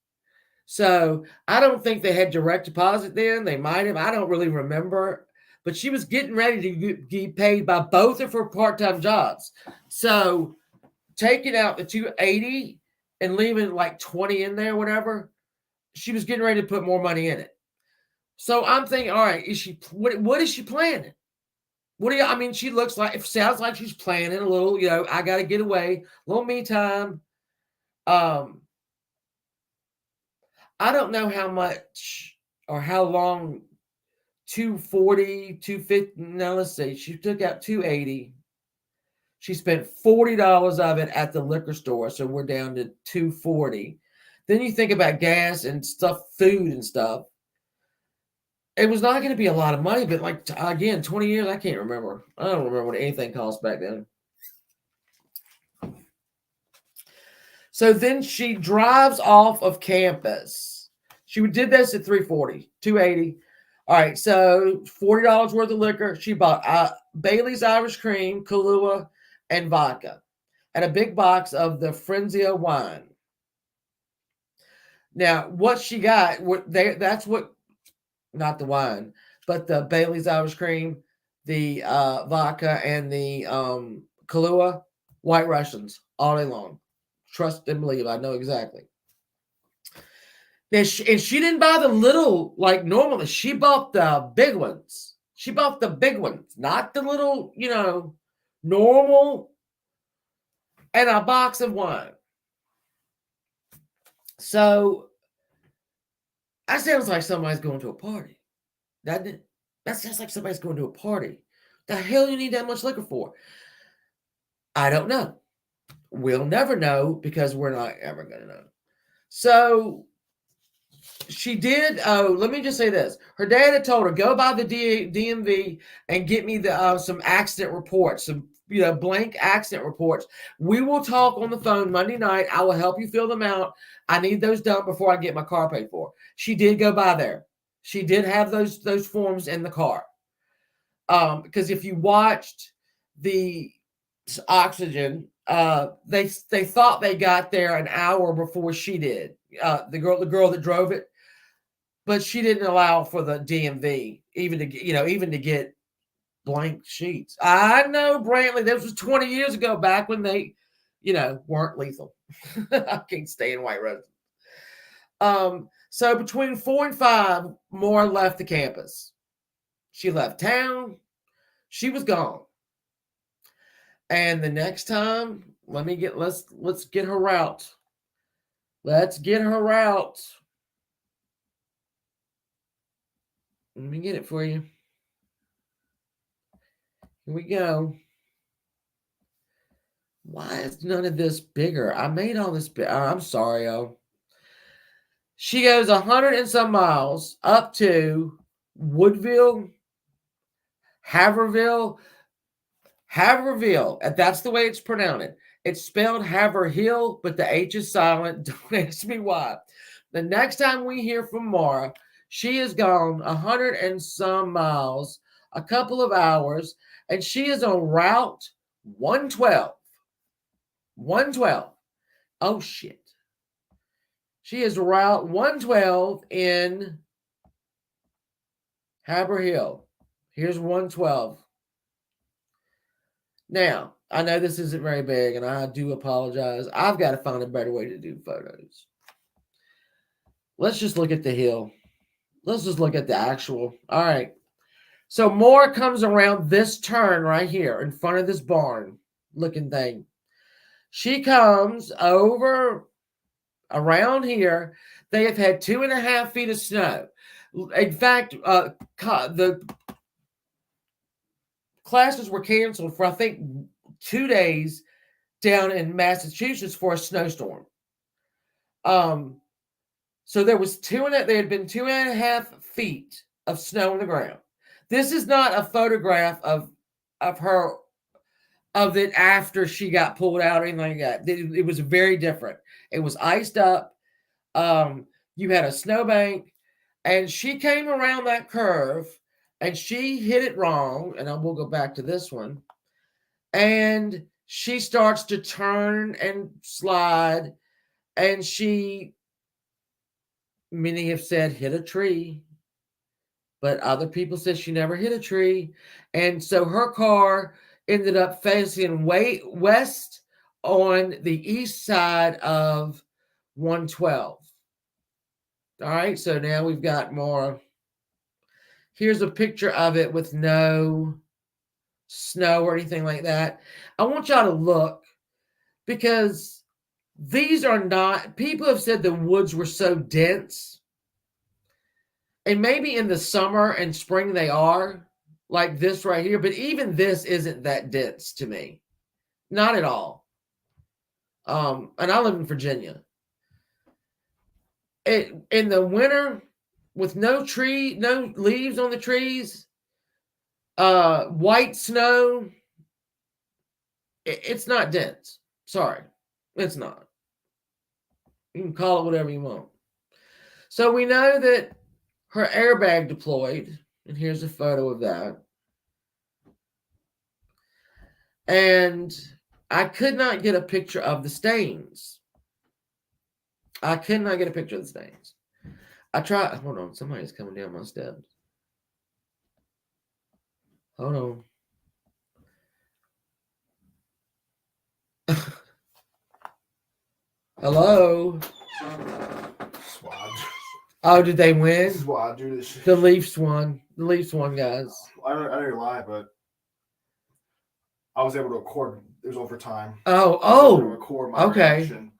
So I don't think they had direct deposit then. They might have. I don't really remember. But she was getting ready to get paid by both of her part-time jobs. So taking out the $280 and leaving like 20 in there, whatever, she was getting ready to put more money in it. So I'm thinking, all right, what is she planning? She sounds like she's planning a little, I got to get away, a little me time. I don't know how much or how long 240, 250, now let's see, she took out $280. She spent $40 of it at the liquor store, so we're down to $240. Then you think about gas and stuff, food and stuff. It was not going to be a lot of money, but like, again, 20 years, I can't remember. I don't remember what anything cost back then. So then she drives off of campus. She did this at 340, 280. All right, so $40 worth of liquor. She bought Bailey's Irish Cream, Kahlua, and vodka, and a big box of the Frenzia wine. Now, what she got, not the wine, but the Bailey's Irish Cream, the vodka, and the Kahlua, White Russians, all day long. Trust and believe, I know exactly. Now, she didn't buy the little, like normally. She bought the big ones. She bought the big ones, not the little, normal, and a box of wine. So that sounds like somebody's going to a party. That sounds like somebody's going to a party. The hell you need that much liquor for? I don't know. We'll never know because we're not ever going to know. So she did. Oh, let me just say this. Her dad had told her, go by the DMV and get me some accident reports, some blank accident reports. We will talk on the phone Monday night. I will help you fill them out. I need those done before I get my car paid for. She did go by there. She did have those forms in the car. Because if you watched the oxygen, they thought they got there an hour before she did. The girl that drove it, but she didn't allow for the DMV even to get blank sheets. I know, Brantley. This was 20 years ago, back when they, weren't lethal. I can't stand white roses. So between 4 and 5, Maura left the campus. She left town. She was gone. And the next time, let's get her route. Let's get her route. Let me get it for you. Here we go. Why is none of this bigger? I made all this big. I'm sorry, She goes 100 and some miles up to Woodville, Haverhill, and that's the way it's pronounced. It's spelled Haverhill, but the H is silent. Don't ask me why. The next time we hear from Maura, she has gone 100 and some miles, a couple of hours, and she is on Route 112. 112. Oh, shit. She is Route 112 in Haverhill. Here's 112. Now, I know this isn't very big, and I do apologize. I've got to find a better way to do photos. Let's just look at the hill. Let's just look at the actual. All right. So Maura comes around this turn right here in front of this barn looking thing. She comes over around here. They have had 2.5 feet of snow. In fact, the classes were canceled for, I think, 2 days down in Massachusetts for a snowstorm. So there had been 2.5 feet of snow on the ground. This is not a photograph of it after she got pulled out or anything like that. It was very different. It was iced up. You had a snowbank, and she came around that curve, and she hit it wrong. And I will go back to this one. And she starts to turn and slide, and many have said hit a tree, but other people said she never hit a tree. And so her car ended up facing west on the east side of 112. All right, so now we've got more. Here's a picture of it with no snow or anything like that. I want y'all to look, because these are not, people have said the woods were so dense, and maybe in the summer and spring they are, like this right here, but even this isn't that dense to me. Not at all. And I live in Virginia. In the winter, with no leaves on the trees, white snow, it's not dense. Sorry, it's not. You can call it whatever you want. So we know that her airbag deployed, and here's a photo of that. And I could not get a picture of the stains. I could not get a picture of the stains. I tried. Hold on. Somebody's coming down my steps. Hold on. Hello? Swatch. Oh, did they win? Swatch, do this shit. The Leafs won. The Leafs won, guys. I don't lie, but I was able to record. It was overtime. Oh, my okay. reaction.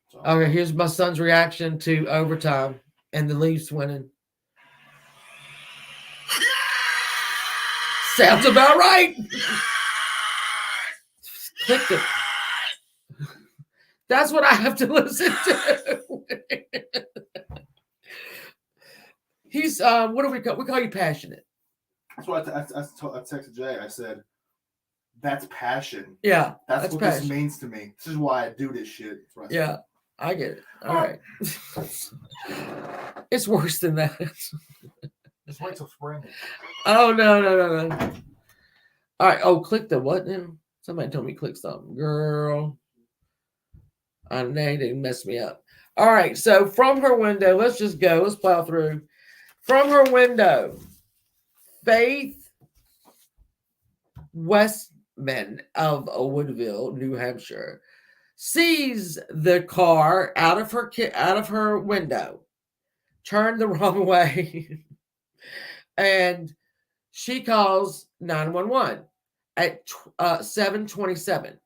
So. Okay, here's my son's reaction to overtime and the Leafs winning. Sounds about right. Clicked it. That's what I have to listen to. He's what do we call? We call you passionate. That's why I texted Jay. I said, That's passion. Yeah, That's what passion. this means to me. This is why I do this shit. Yeah, I get it. All right. It's worse than that. Just wait till spring. Oh, no. All right. Oh, click the what now? Somebody told me click something. Girl. I know they didn't mess me up. All right. So from her window, let's just go. Let's plow through. From her window, Faith Westman of Woodville, New Hampshire, sees the car out of her window, turned the wrong way, and she calls 911 at 7:27.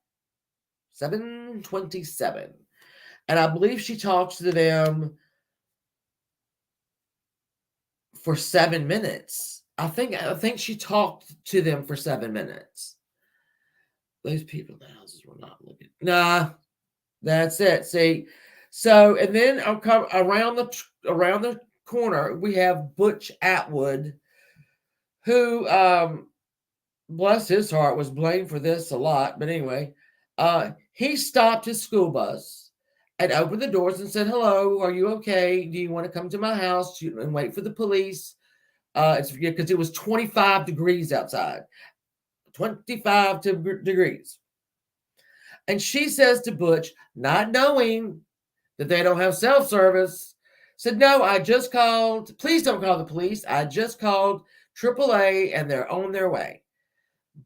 7:27, and I believe she talks to them for 7 minutes. I think she talked to them for 7 minutes. Those people in the houses were not looking. Nah, that's it. See, so and then I'll come around the corner. We have Butch Atwood, who, bless his heart, was blamed for this a lot. But anyway, he stopped his school bus and opened the doors and said, "Hello, are you okay? Do you want to come to my house and wait for the police?" It's because it was 25 degrees outside. 25 degrees. And she says to Butch, not knowing that they don't have self-service, said, "No, I just called. Please don't call the police. I just called AAA and they're on their way."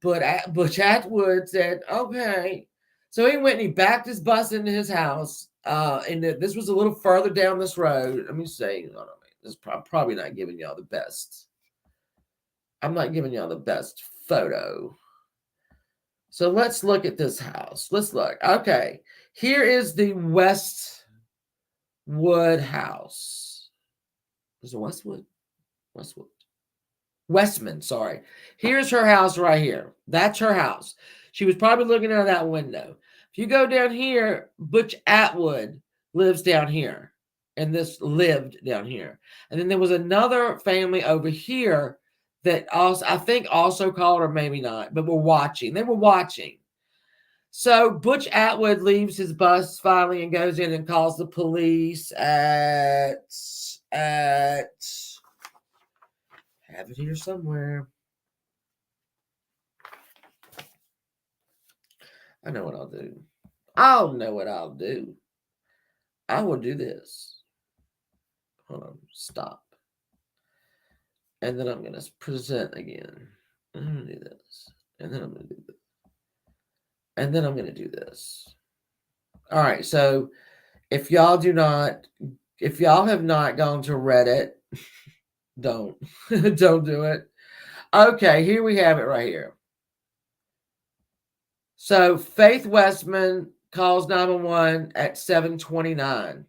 But Butch Atwood said, "Okay." So he went and he backed his bus into his house. And this was a little further down this road. Let me say, this is probably not giving y'all the best. I'm not giving y'all the best photo. So let's look at this house. Let's look. Okay. Here is the Westwood house. Is it Westwood? Westman, sorry. Here's her house right here. That's her house. She was probably looking out of that window. If you go down here, Butch Atwood lives down here. And this lived down here. And then there was another family over here that also, I think, also called, or maybe not, but were watching. They were watching. So Butch Atwood leaves his bus finally and goes in and calls the police at have it here somewhere. I know what I'll do. I'll know what I'll do. I will do this. Hold on, stop. And then I'm going to present again. I'm going to do this. And then I'm going to do this. And then I'm going to do this. All right. So if y'all have not gone to Reddit, don't do it. Okay. Here we have it right here. So Faith Westman calls 911 at 7:29.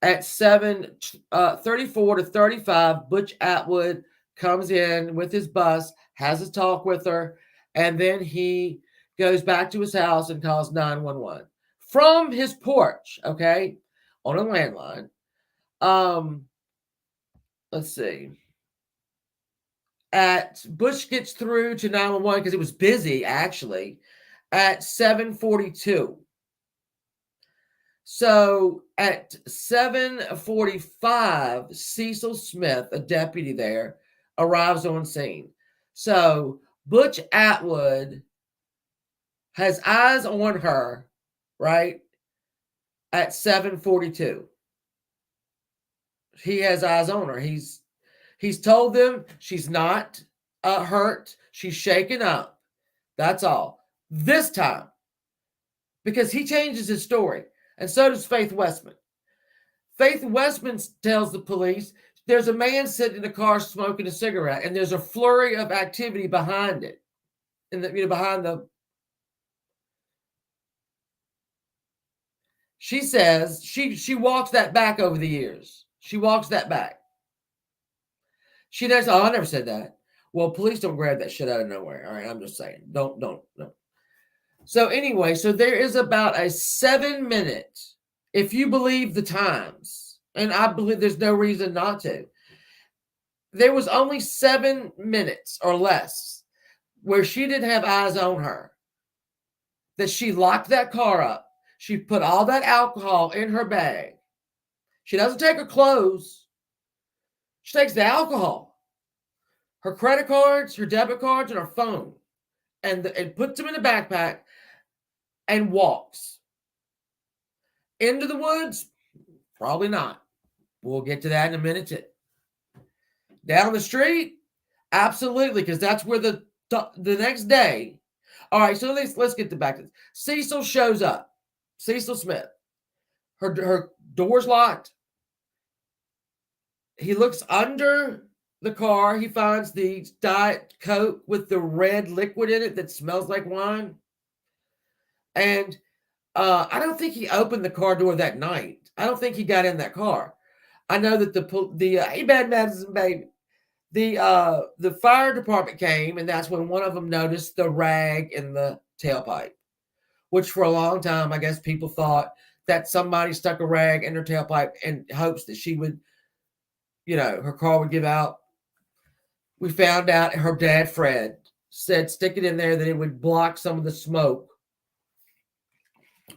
At 7:34 to 35, Butch Atwood comes in with his bus, has a talk with her, and then he goes back to his house and calls 911 from his porch, okay, on a landline. Let's see. Butch gets through to 911 because it was busy, actually, at 7:42. So at 7:45, Cecil Smith, a deputy there, arrives on scene. So Butch Atwood has eyes on her, right, at 7:42. He has eyes on her. He's told them she's not hurt. She's shaken up. That's all. This time, because he changes his story. And so does Faith Westman. Faith Westman tells the police there's a man sitting in a car smoking a cigarette, and there's a flurry of activity behind it. Behind the. She says she walks that back over the years. She walks that back. She does. Oh, I never said that. Well, police don't grab that shit out of nowhere. All right, I'm just saying. Don't. So anyway, so there is about a 7-minute, if you believe the times, and I believe there's no reason not to. There was only 7 minutes or less where she didn't have eyes on her, that she locked that car up. She put all that alcohol in her bag. She doesn't take her clothes. She takes the alcohol, her credit cards, her debit cards, and her phone, and puts them in a backpack and walks. Into the woods? Probably not. We'll get to that in a minute too. Down the street? Absolutely, because that's where the next day. All right, so let's get back to this. Cecil shows up. Cecil Smith. Her door's locked. He looks under the car. He finds the Diet Coke with the red liquid in it that smells like wine. And I don't think he opened the car door that night. I don't think he got in that car. I know that the hey, Bad Madison baby, the fire department came, and that's when one of them noticed the rag in the tailpipe, which for a long time, I guess people thought that somebody stuck a rag in her tailpipe in hopes that she would, her car would give out. We found out her dad, Fred, said stick it in there that it would block some of the smoke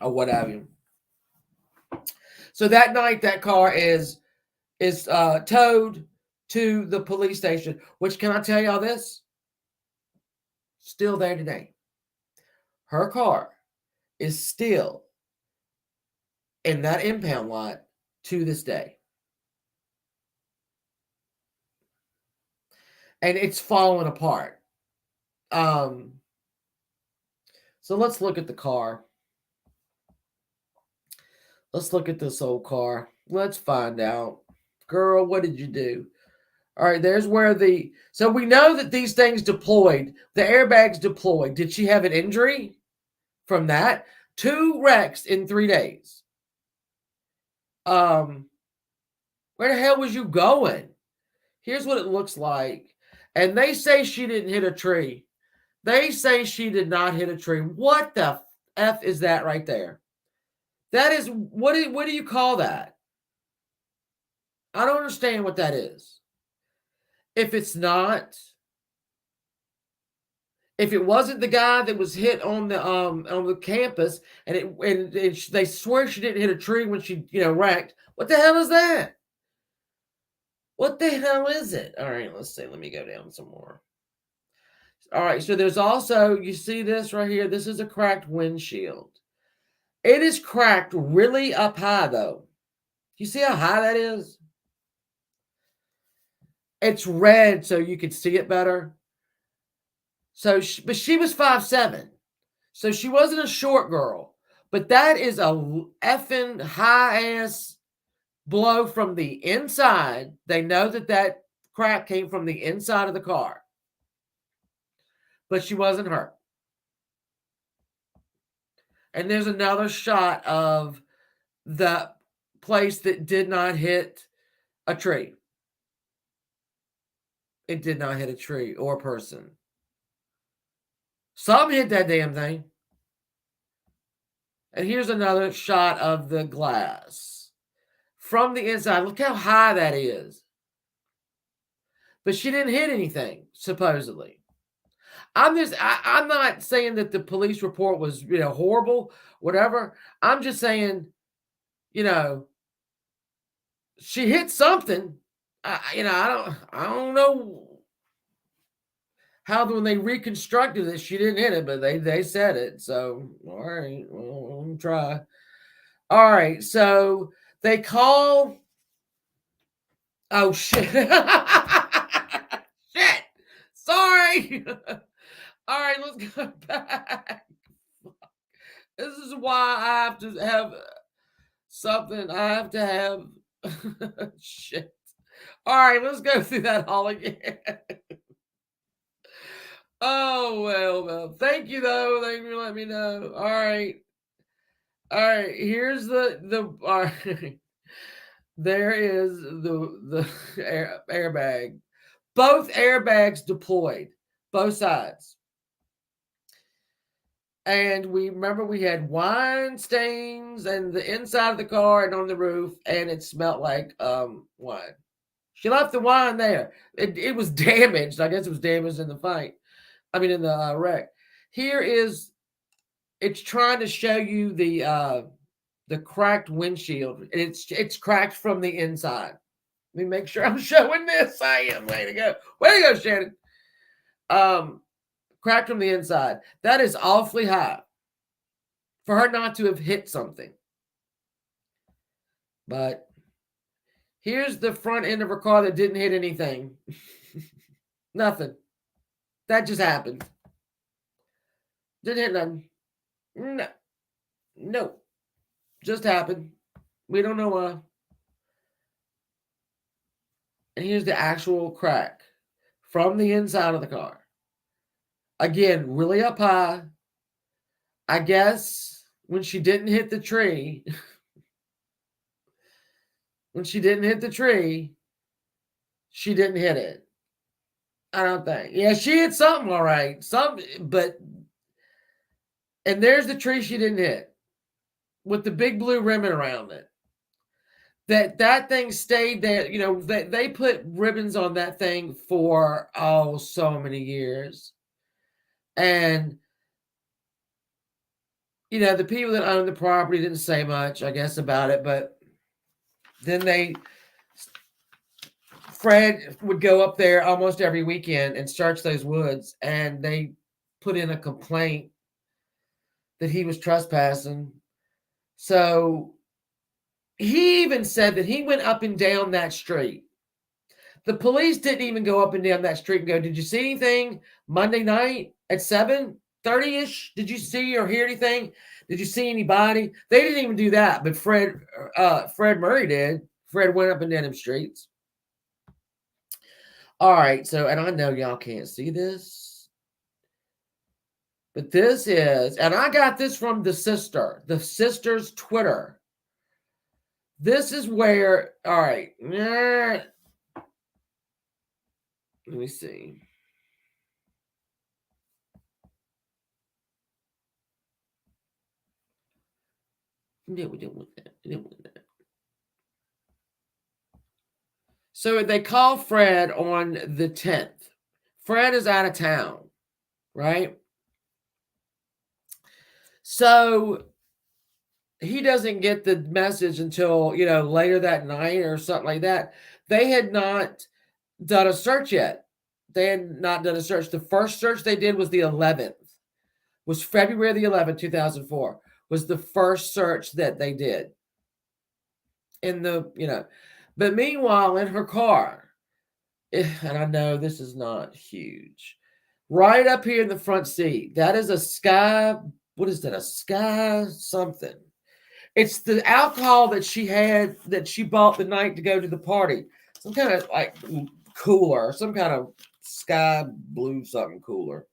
or what have you. So that night, that car is towed to the police station, which, can I tell y'all this? Still there today. Her car is still in that impound lot to this day. And it's falling apart. So let's look at the car. Let's look at this old car. Let's find out. Girl, what did you do? All right, there's where so we know that these things deployed. The airbags deployed. Did she have an injury from that? 2 wrecks in 3 days. Where the hell was you going? Here's what it looks like. And they say she didn't hit a tree. They say she did not hit a tree. What the F is that right there? That is, what do you call that? I don't understand what that is. If it wasn't the guy that was hit on the campus, and they swear she didn't hit a tree when she wrecked. What the hell is that? What the hell is it? All right, let's see. Let me go down some more. All right, so there's also, you see this right here. This is a cracked windshield. It is cracked really up high, though. You see how high that is? It's red, so you can see it better. So, but she was 5'7", so she wasn't a short girl. But that is a effing high-ass blow from the inside. They know that crack came from the inside of the car. But she wasn't hurt. And there's another shot of the place that did not hit a tree. It did not hit a tree or a person. Some hit that damn thing. And here's another shot of the glass from the inside. Look how high that is. But she didn't hit anything, supposedly. I'm not saying that the police report was, horrible, whatever. I'm just saying, she hit something. I don't know how when they reconstructed it, she didn't hit it, but they said it. So, all right, well, let me try. All right, so they call. Oh shit! Shit! Sorry. All right, let's go back. This is why I have to have something. I have to have shit. All right, let's go through that all again. Oh, well. Thank you, though. Thank you for letting me know. All right. Here's the all right. There is the airbag. Both airbags deployed. Both sides. And we had wine stains and the inside of the car and on the roof, and it smelled like wine. She left the wine there. It was damaged. I guess it was damaged in the fight. I mean, in the wreck. Here is, it's trying to show you the cracked windshield. It's cracked from the inside. Let me make sure I'm showing this. I am. Way to go. Way to go, Shannon. Cracked from the inside. That is awfully high for her not to have hit something. But here's the front end of her car that didn't hit anything. Nothing. That just happened. Didn't hit nothing. No. Just happened. We don't know why. And here's the actual crack from the inside of the car. Again, really up high. I guess when she didn't hit the tree, she didn't hit it. I don't think. Yeah, she hit something all right. But and there's the tree she didn't hit with the big blue ribbon around it. That thing stayed there. You know, they put ribbons on that thing for so many years. And you know, the people that owned the property didn't say much, I guess, about it, but then Fred would go up there almost every weekend and search those woods, and they put in a complaint that he was trespassing. So he even said that he went up and down that street. The police didn't even go up and down that street and go, "Did you see anything Monday night at 7:30-ish? Did you see or hear anything? Did you see anybody?" They didn't even do that, but Fred Murray did. Fred went up and down them streets. All right, so, and I know y'all can't see this, but this is, and I got this from the sister's Twitter. This is where, all right, let me see. No, we didn't want that. So they call Fred on the 10th. Fred is out of town, right? So he doesn't get the message until, later that night or something like that. They had not done a search yet. The first search they did was the 11th. Was February the 11th, 2004. Was the first search that they did. But meanwhile, in her car, and I know this is not huge, right up here in the front seat, that is a Sky, what is that, a Sky something. It's the alcohol that she bought the night to go to the party. Some kind of like cooler, some kind of Sky Blue something cooler.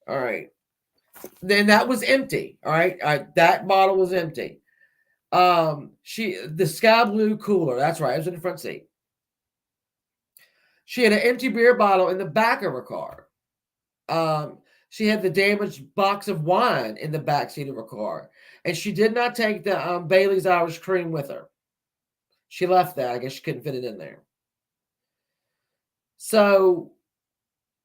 All right. Then that was empty. All right. That bottle was empty. The Sky Blue cooler, that's right, it was in the front seat. She had an empty beer bottle in the back of her car. She had the damaged box of wine in the back seat of her car, and she did not take the Bailey's Irish Cream with her. She left that. I guess she couldn't fit it in there. So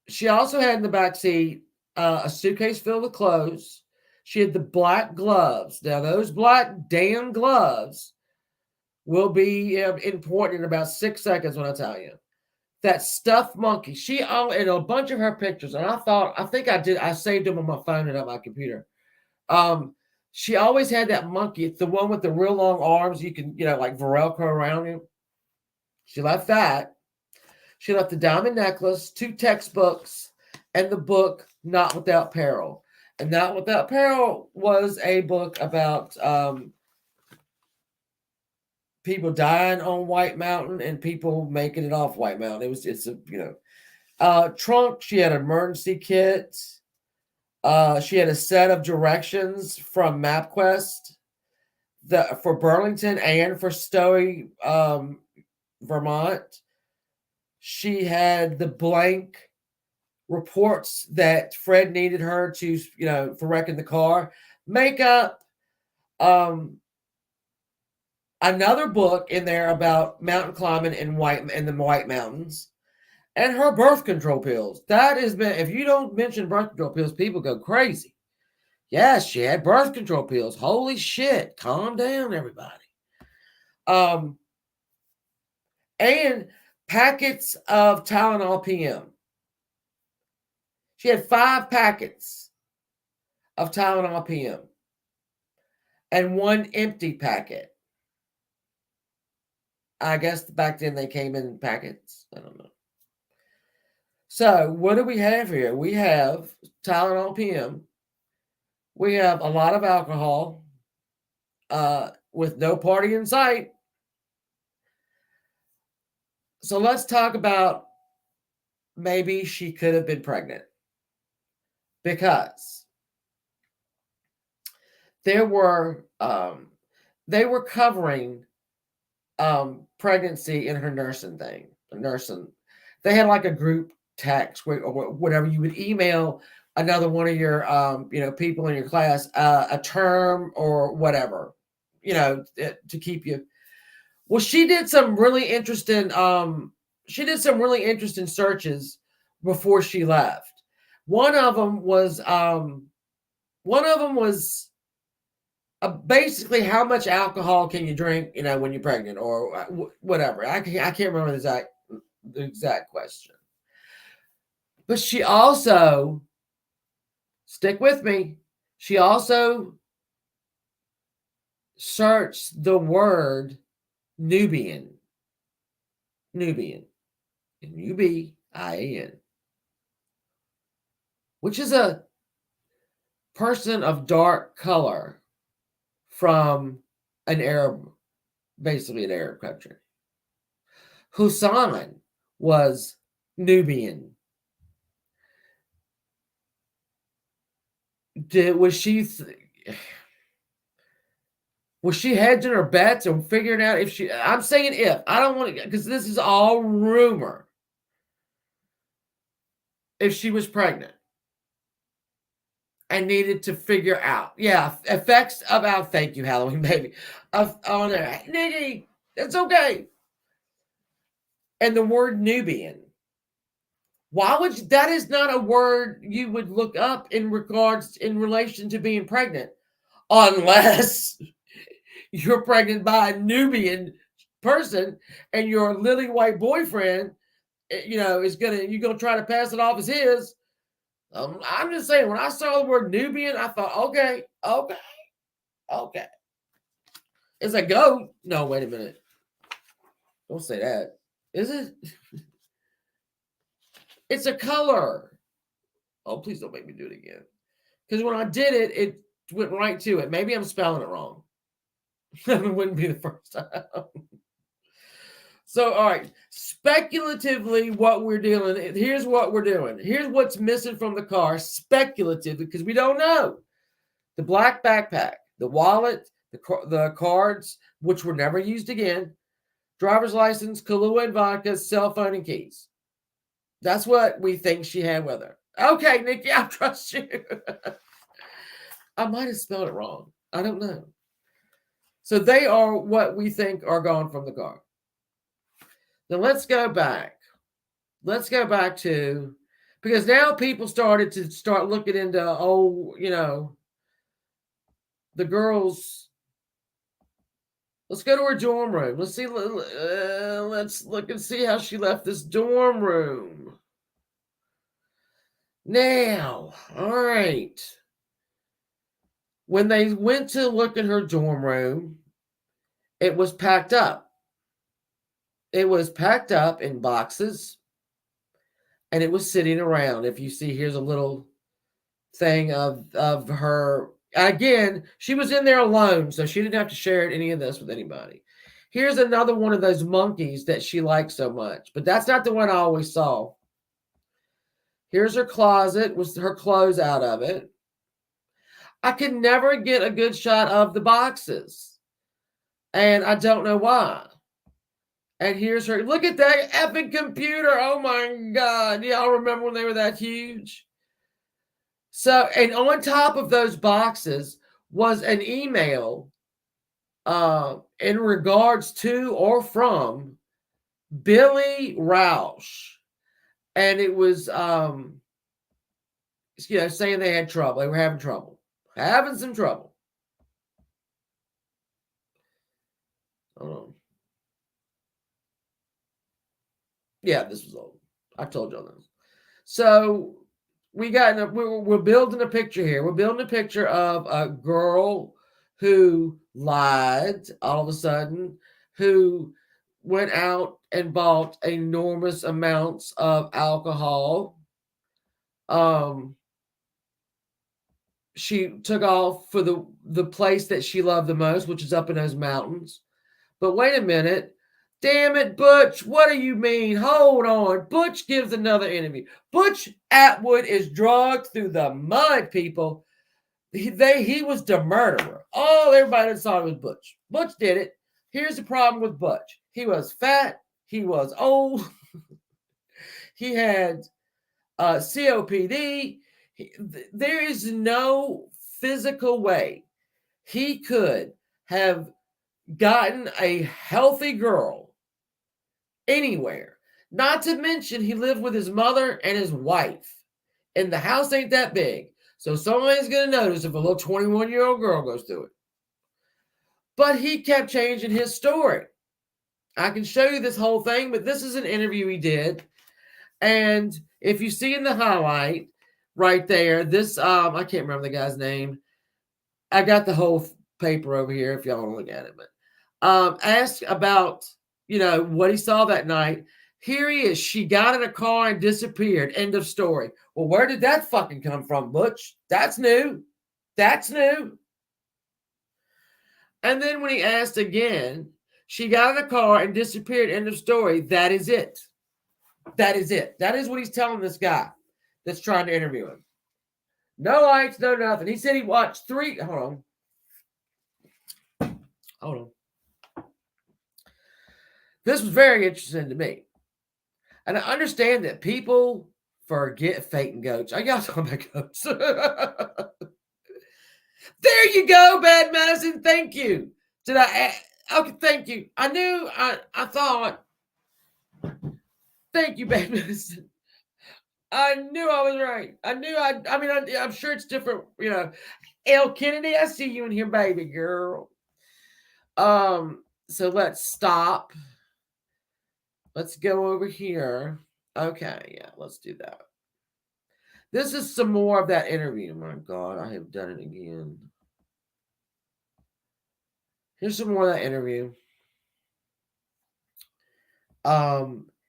she also had in the back seat a suitcase filled with clothes. She had the black gloves. Now, those black damn gloves will be important in about 6 seconds when I tell you. That stuffed monkey. She in a bunch of her pictures, and I saved them on my phone and on my computer. She always had that monkey. It's the one with the real long arms. You can, like Velcro around him. She left that. She left the diamond necklace, 2 textbooks, and the book Not Without Peril. And Not Without Peril was a book about people dying on White Mountain and people making it off White Mountain. It's a trunk. She had an emergency kit. She had a set of directions from MapQuest for Burlington and for Stowe, Vermont. She had the blank reports that Fred needed her to, for wrecking the car. Makeup. Another book in there about mountain climbing in the White Mountains. and her birth control pills. That has been, if you don't mention birth control pills, people go crazy. Yes, she had birth control pills. Holy shit. Calm down, everybody. And packets of Tylenol PM. She had 5 packets of Tylenol PM and 1 empty packet. I guess back then they came in packets. I don't know. So what do we have here? We have Tylenol PM. We have a lot of alcohol with no party in sight. So let's talk about maybe she could have been pregnant, because they were covering pregnancy in her nursing thing. Nursing, they had like a group text or whatever. You would email another one of your people in your class a term or whatever, to keep you. Well, she did some really interesting searches before she left. One of them was basically how much alcohol can you drink, when you're pregnant, or whatever. I can't remember the exact question. But she also, stick with me, she also searched the word Nubian, Nubian, which is a person of dark color from basically an Arab country. Hussein was Nubian. Was she hedging her bets and figuring out if she? I'm saying if. I don't want to, because this is all rumor. If she was pregnant and needed to figure out, effects of thank you, Halloween baby, on there, Nikki, it's okay. And the word Nubian. Why would that is not a word you would look up in relation to being pregnant, unless you're pregnant by a Nubian person and your lily white boyfriend, you're gonna try to pass it off as his. I'm just saying, when I saw the word Nubian, I thought, okay. It's a goat. No, wait a minute. Don't say that. Is it? It's a color. Oh, please don't make me do it again. Because when I did it, it went right to it. Maybe I'm spelling it wrong. It wouldn't be the first time. So, all right. Speculatively, here's what we're doing. Here's what's missing from the car, speculatively, because we don't know. The black backpack, the wallet, the cards, which were never used again, driver's license, Kahlua and vodka, cell phone, and keys. That's what we think she had with her. Okay, Nikki, I trust you. I might have spelled it wrong. I don't know. So they are what we think are gone from the car. Now let's go back. Let's go back to, because now people started to looking into, the girls. Let's go to her dorm room. Let's see. Let's look and see how she left this dorm room. Now, all right. When they went to look at her dorm room, it was packed up. It was packed up in boxes, and it was sitting around. If you see, here's a little thing of her. Again, she was in there alone, so she didn't have to share any of this with anybody. Here's another one of those monkeys that she likes so much, but that's not the one I always saw. Here's her closet with her clothes out of it. I can never get a good shot of the boxes, and I don't know why. And here's her. Look at that epic computer. Oh my God. Y'all remember when they were that huge? So, and on top of those boxes was an email in regards to or from Billy Roush. and it was saying they had trouble. They were having some trouble. Yeah, this was old. I told y'all this. So we're building a picture here. We're building a picture of a girl who lied all of a sudden, who went out and bought enormous amounts of alcohol. She took off for the place that she loved the most, which is up in those mountains. But wait a minute. Damn it, Butch. What do you mean? Hold on. Butch gives another interview. Butch Atwood is drugged through the mud, people. He was the murderer. Oh, everybody thought it was Butch. Butch did it. Here's the problem with Butch. He was fat. He was old. He had COPD. There is no physical way he could have gotten a healthy girl anywhere. Not to mention, he lived with his mother and his wife. And the house ain't that big. So somebody's going to notice if a little 21-year-old girl goes through it. But he kept changing his story. I can show you this whole thing, but this is an interview he did. And if you see in the highlight right there, this, I can't remember the guy's name. I got the whole paper over here if y'all want to look at it. But asked about, what he saw that night. Here he is. She got in a car and disappeared. End of story. Well, where did that fucking come from, Butch? That's new. That's new. And then when he asked again, she got in a car and disappeared. End of story. That is it. That is it. That is what he's telling this guy that's trying to interview him. No lights, no nothing. He said he watched 3. Hold on. This was very interesting to me. And I understand that people forget fate and goats. I got talking about goats. There you go, Bad Medicine. Thank you. Okay, thank you. I knew, I thought. Thank you, Bad Medicine. I knew I was right. I'm sure it's different, El Kennedy, I see you in here, baby girl. So let's stop. Let's go over here. Okay, yeah, let's do that. This is some more of that interview. My God, I have done it again. Here's some more of that interview.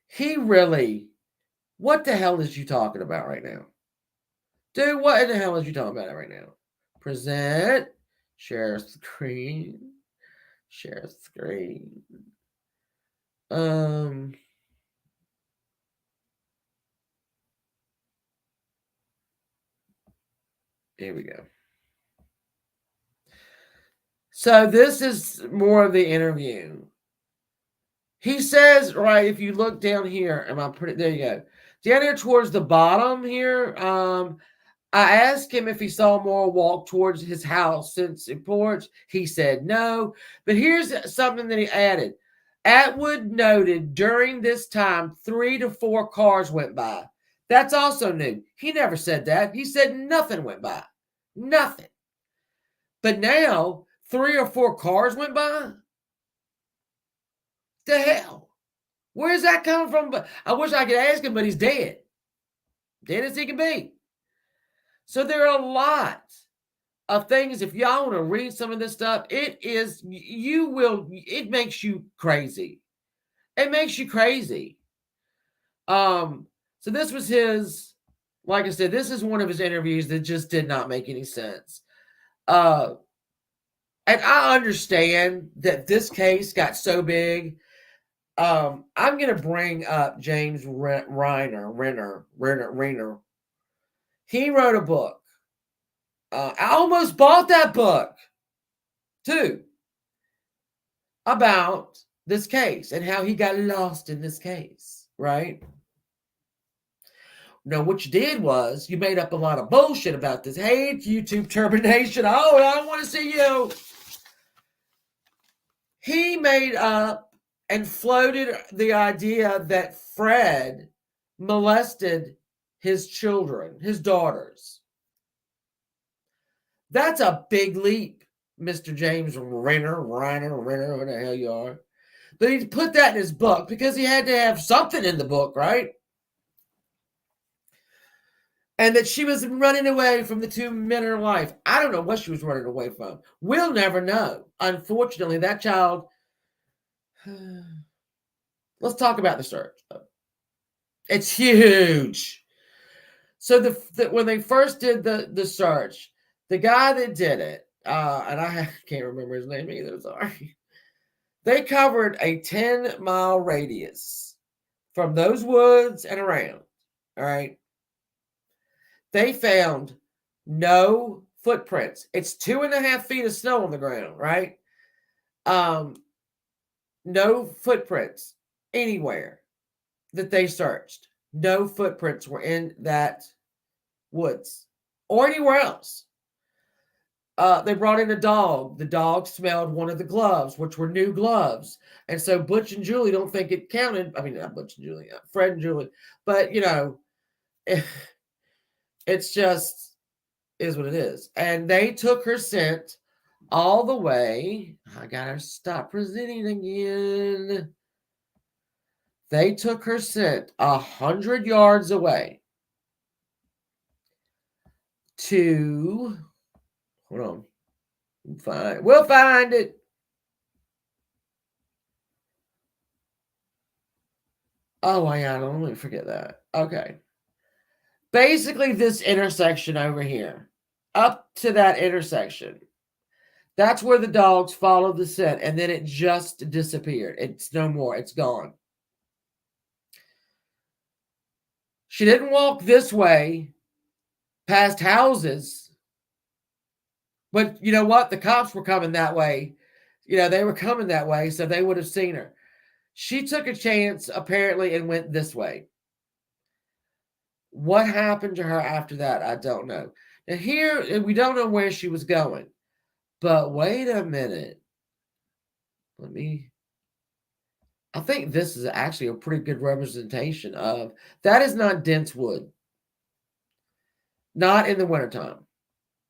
He really, what the hell is you talking about right now? Dude, what in the hell is you talking about right now? Present, share screen, share screen. Here we go. So this is more of the interview. He says, right, if you look down here, there you go. Down here towards the bottom here, I asked him if he saw Maura walk towards his house since the porch. He said no. But here's something that he added. Atwood noted during this time 3 to 4 cars went by. That's also new. He never said that. He said nothing went by. Nothing. But now 3 or 4 cars went by? The hell? Where's that coming from? I wish I could ask him, but he's dead. Dead as he can be. So there are a lot of things. If y'all want to read some of this stuff, it makes you crazy. It makes you crazy. So this was his, like I said, this is one of his interviews that just did not make any sense. And I understand that this case got so big. I'm going to bring up James Renner. He wrote a book. I almost bought that book, too, about this case and how he got lost in this case, right? Now, what you did was you made up a lot of bullshit about this. Hey, it's YouTube Turbination. Oh, I want to see you. He made up and floated the idea that Fred molested his children, his daughters. That's a big leap, Mr. James Renner, whatever the hell you are. But he put that in his book because he had to have something in the book, right? And that she was running away from the two men in her life. I don't know what she was running away from. We'll never know. Unfortunately, that child. Let's talk about the search. It's huge. So when they first did the search, the guy that did it, and I can't remember his name either, sorry. They covered a 10-mile radius from those woods and around. All right. They found no footprints. It's 2.5 feet of snow on the ground, right? No footprints anywhere that they searched. No footprints were in that woods or anywhere else. They brought in a dog. The dog smelled one of the gloves, which were new gloves. And so Butch and Julie don't think it counted. I mean, not Butch and Julie, Fred and Julie. But, it's just is what it is. And they took her scent all the way. I got to stop presenting again. They took her scent 100 yards away to, hold on. We'll find it. Oh, yeah, don't let me forget that. Okay. Basically, this intersection over here, up to that intersection, that's where the dogs followed the scent, and then it just disappeared. It's no more. It's gone. She didn't walk this way past houses. But you know what? The cops were coming that way. They were coming that way, so they would have seen her. She took a chance, apparently, and went this way. What happened to her after that, I don't know. Now here, we don't know where she was going. But wait a minute. I think this is actually a pretty good representation of, that is not dense wood. Not in the wintertime.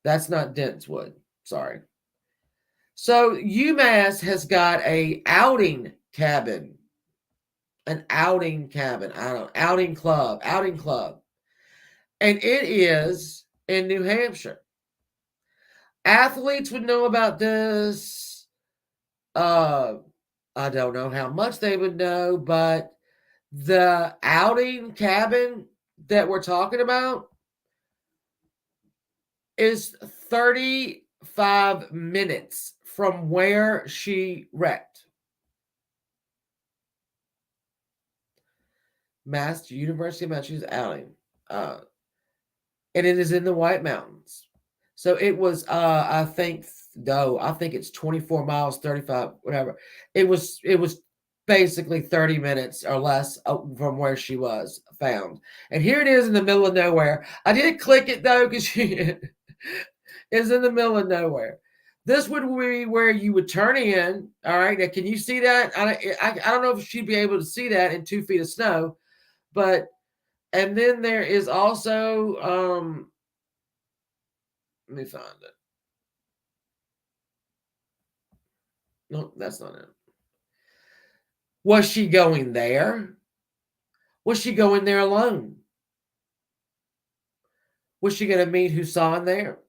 That's not dense wood. Sorry. So UMass has got a outing cabin. An outing cabin. I don't know. Outing club. And it is in New Hampshire. Athletes would know about this. I don't know how much they would know, but the outing cabin that we're talking about is 35 minutes from where she wrecked. University of Massachusetts outing. And it is in the White Mountains. So it was, I think it's 24 miles, 35, whatever. It was basically 30 minutes or less from where she was found. And here it is in the middle of nowhere. I did click it though, because she is in the middle of nowhere. This would be where you would turn in. All right. Now, can you see that? I don't know if she'd be able to see that in 2 feet of snow, but, and then there is also, let me find it. No, that's not it. Was she going there? Was she going there alone? Was she going to meet Husan there?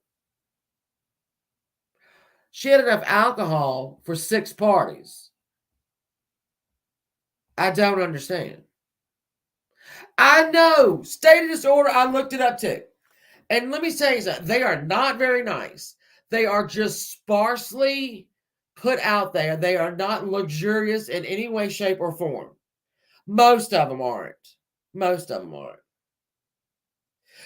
She had enough alcohol for 6 parties. I don't understand. I know. State of disorder, I looked it up too. And let me tell you something. They are not very nice. They are just sparsely put out there. They are not luxurious in any way, shape, or form. Most of them aren't.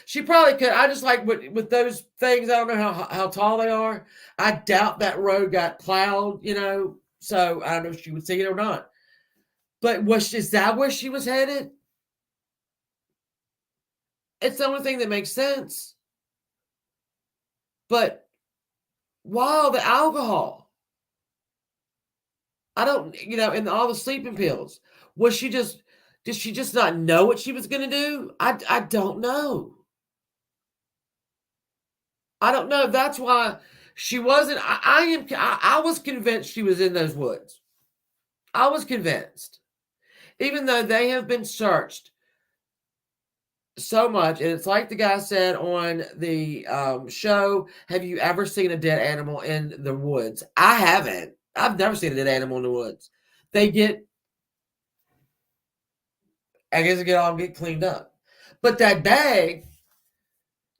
She probably could. I just like with those things, I don't know how tall they are. I doubt that road got plowed, so I don't know if she would see it or not. But is that where she was headed? It's the only thing that makes sense. But wow, the alcohol. I don't, and all the sleeping pills. Was she just Did she just not know what she was going to do? I don't know. I don't know. That's why she wasn't. I was convinced she was in those woods. I was convinced, even though they have been searched so much, and it's like the guy said on the show. Have you ever seen a dead animal in the woods? I haven't. I've never seen a dead animal in the woods. They get, I guess, get cleaned up. But that bag,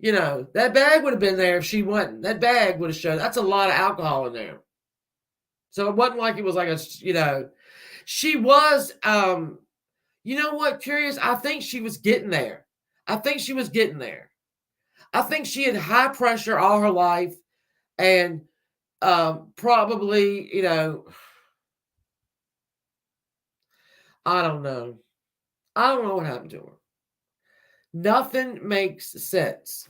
that bag would have been there if she wasn't. That bag would have shown. That's a lot of alcohol in there. So it wasn't like it was like she was, you know what, curious? I think she was getting there. I think she was getting there. I think she had high pressure all her life and probably, I don't know. I don't know what happened to her. Nothing makes sense.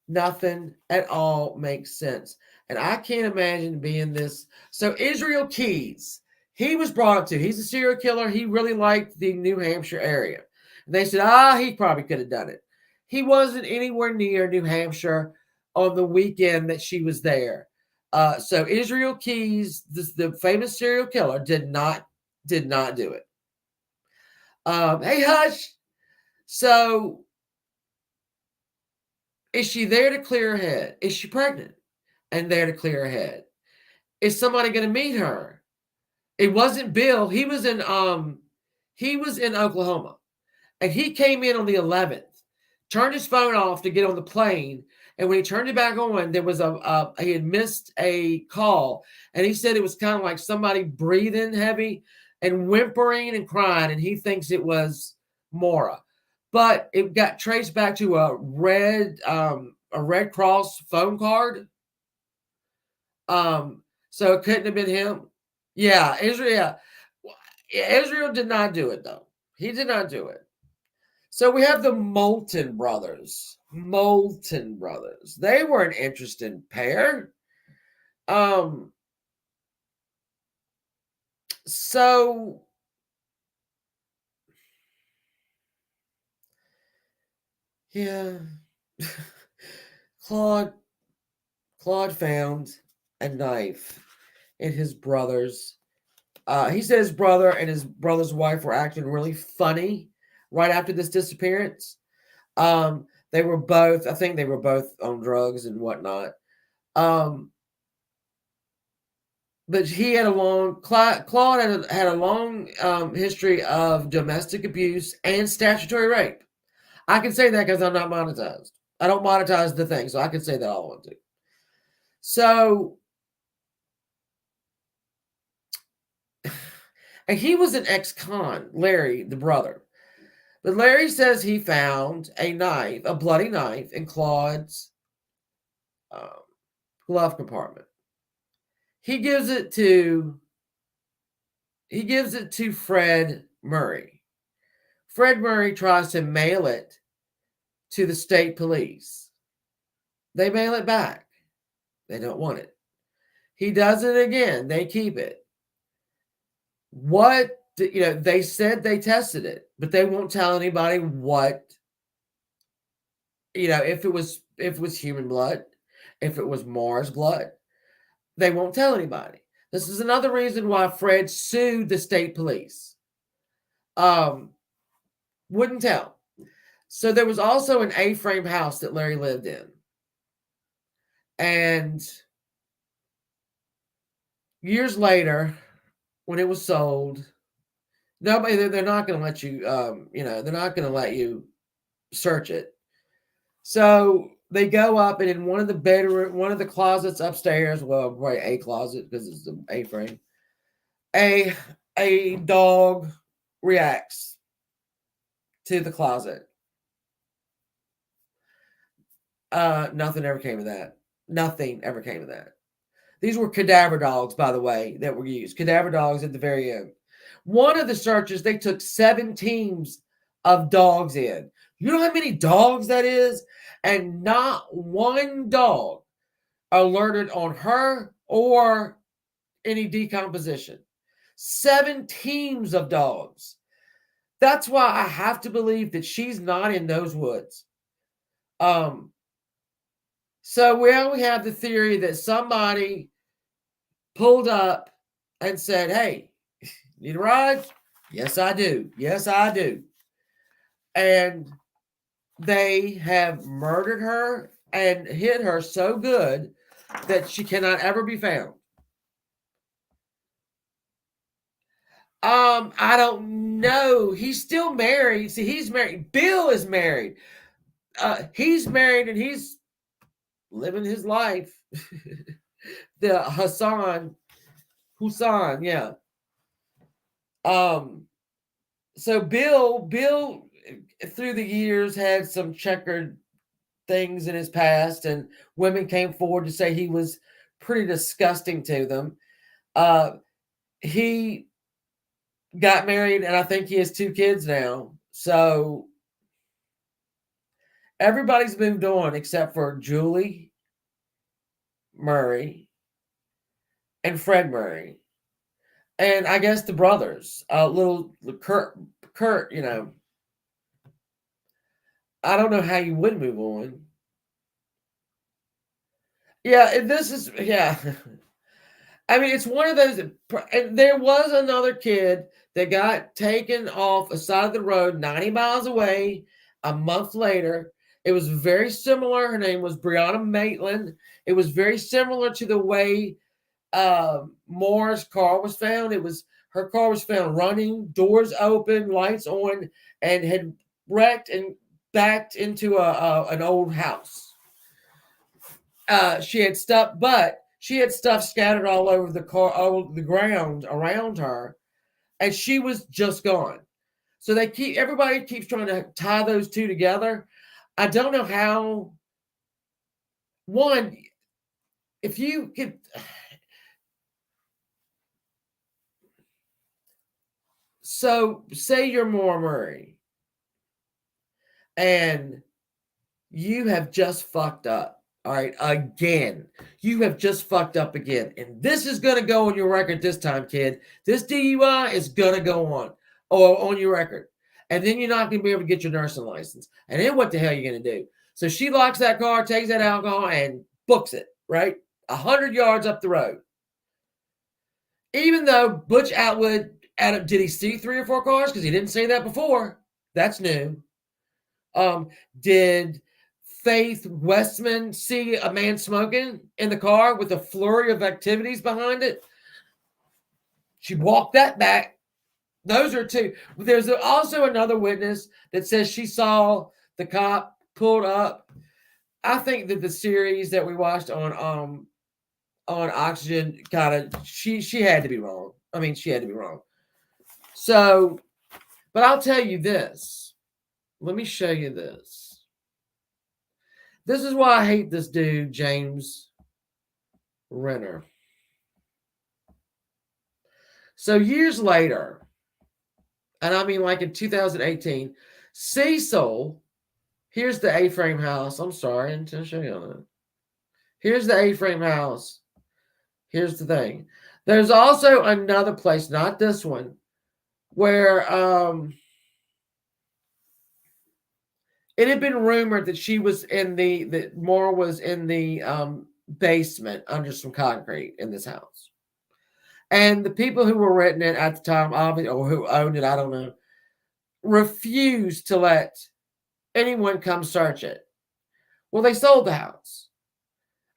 Nothing at all makes sense. And I can't imagine being this. So Israel Keys, he was brought up to. He's a serial killer. He really liked the New Hampshire area. And they said, he probably could have done it. He wasn't anywhere near New Hampshire on the weekend that she was there. So Israel Keys, the famous serial killer, did not do it. Hey, hush. So is she there to clear her head? Is she pregnant and there to clear her head? Is somebody going to meet her? It wasn't Bill. He was in Oklahoma, and he came in on the 11th, turned his phone off to get on the plane, and when he turned it back on, there was he had missed a call, and he said it was kind of like somebody breathing heavy and whimpering and crying, and he thinks it was Maura. But it got traced back to a Red Cross phone card. So it couldn't have been him. Yeah, Israel did not do it, though. He did not do it. So we have the Moulton brothers. They were an interesting pair. So yeah. Claude found a knife in his brother's. He said his brother and his brother's wife were acting really funny right after this disappearance. They were both, I think they were both on drugs and whatnot. But he had Claude had a long history of domestic abuse and statutory rape. I can say that because I'm not monetized. I don't monetize the thing, so I can say that all I want to. So, and he was an ex-con, Larry, the brother. But Larry says he found a knife, a bloody knife, in Claude's glove compartment. He gives it to Fred Murray. Fred Murray tries to mail it to the state police. They mail it back. They don't want it. He does it again. They keep it. They said they tested it, but they won't tell anybody what, if it was human blood, if it was Mars blood. They won't tell anybody. This is another reason why Fred sued the state police. Wouldn't tell. So there was also an A-frame house that Larry lived in. And years later, when it was sold, they're not going to let you, they're not going to let you search it. So they go up, and in one of the closets upstairs, well, probably a closet because it's an A-frame, a dog reacts to the closet. Nothing ever came of that. Nothing ever came of that. These were cadaver dogs, by the way, that were used. Cadaver dogs at the very end. One of the searches, they took 7 teams of dogs in. You know how many dogs that is? And not one dog alerted on her or any decomposition. 7 teams of dogs. That's why I have to believe that she's not in those woods. So we only have the theory that somebody pulled up and said, "Hey, need a ride?" Yes, I do. Yes, I do. And they have murdered her and hit her so good that she cannot ever be found. I don't know. He's still married. See, he's married. Bill is married. He's married and he's living his life. The Hussein, yeah. So Bill, through the years had some checkered things in his past, and women came forward to say he was pretty disgusting to them. He got married, and I think he has 2 kids now. So everybody's moved on except for Julie Murray and Fred Murray, and I guess the brothers, little Kurt. I don't know how you would move on. Yeah, this is I mean, it's one of those. And there was another kid that got taken off a side of the road 90 miles away a month later. It was very similar. Her name was Brianna Maitland. It was very similar to the way Maura's car was found. Her car was found running, doors open, lights on, and had wrecked and backed into an old house. She had stuff scattered all over the ground around her, and she was just gone. So everybody keeps trying to tie those two together. I don't know how. One, if you could, so say you're Maura Murray, and you have just fucked up. All right, again, you have just fucked up again. And this is going to go on your record this time, kid. This DUI is going to go on your record. And then you're not going to be able to get your nursing license. And then what the hell are you going to do? So she locks that car, takes that alcohol, and books it, right? 100 yards up the road. Even though Butch Atwood, did he see 3 or 4 cars? Because he didn't say that before. That's new. Did Faith Westman see a man smoking in the car with a flurry of activities behind it? She walked that back. Those are 2. There's also another witness that says she saw the cop pulled up. I think that the series that we watched on Oxygen kind of she had to be wrong. I mean, she had to be wrong. So, but I'll tell you this. Let me show you this. This is why I hate this dude, James Renner. So years later, and I mean like in 2018, Cecil, here's the A-frame house. I'm sorry, I'm going to show you that. Here's the A-frame house. Here's the thing. There's also another place, not this one, where it had been rumored that she was that Maura was in the basement under some concrete in this house. And the people who were renting it at the time, obviously, or who owned it, I don't know, refused to let anyone come search it. Well, they sold the house.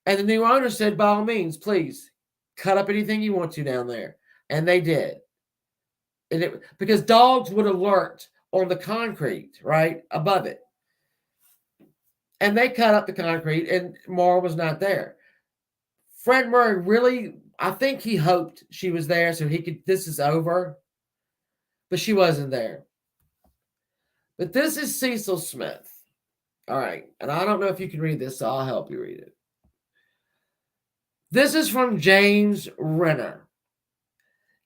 And the new owner said, by all means, please cut up anything you want to down there. And they did. And because dogs would alert on the concrete, right, above it. And they cut up the concrete, and Maura was not there. Fred Murray really, I think he hoped she was there so this is over. But she wasn't there. But this is Cecil Smith. All right. And I don't know if you can read this, so I'll help you read it. This is from James Renner.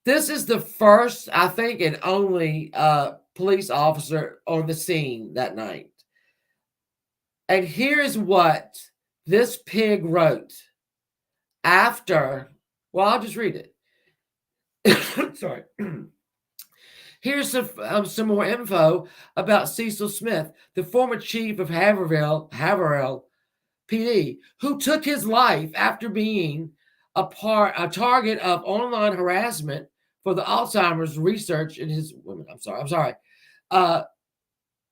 This is the first, I think, and only police officer on the scene that night. And here's what this pig wrote after. Well, I'll just read it. Sorry. Here's some more info about Cecil Smith, the former chief of Haverhill PD, who took his life after being a target of online harassment for the Alzheimer's research in his women.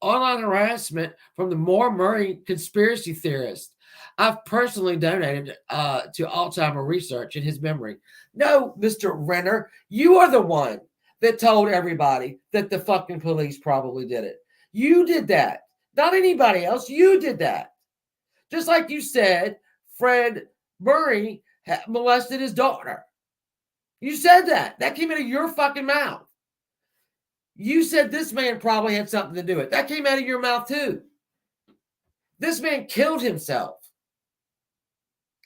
Online harassment from the Maura Murray conspiracy theorist. I've personally donated to Alzheimer research in his memory. No, Mr. Renner, you are the one that told everybody that the fucking police probably did it. You did that. Not anybody else. You did that. Just like you said, Fred Murray molested his daughter. You said that. That came out of your fucking mouth. You said this man probably had something to do with it. That came out of your mouth too. This man killed himself.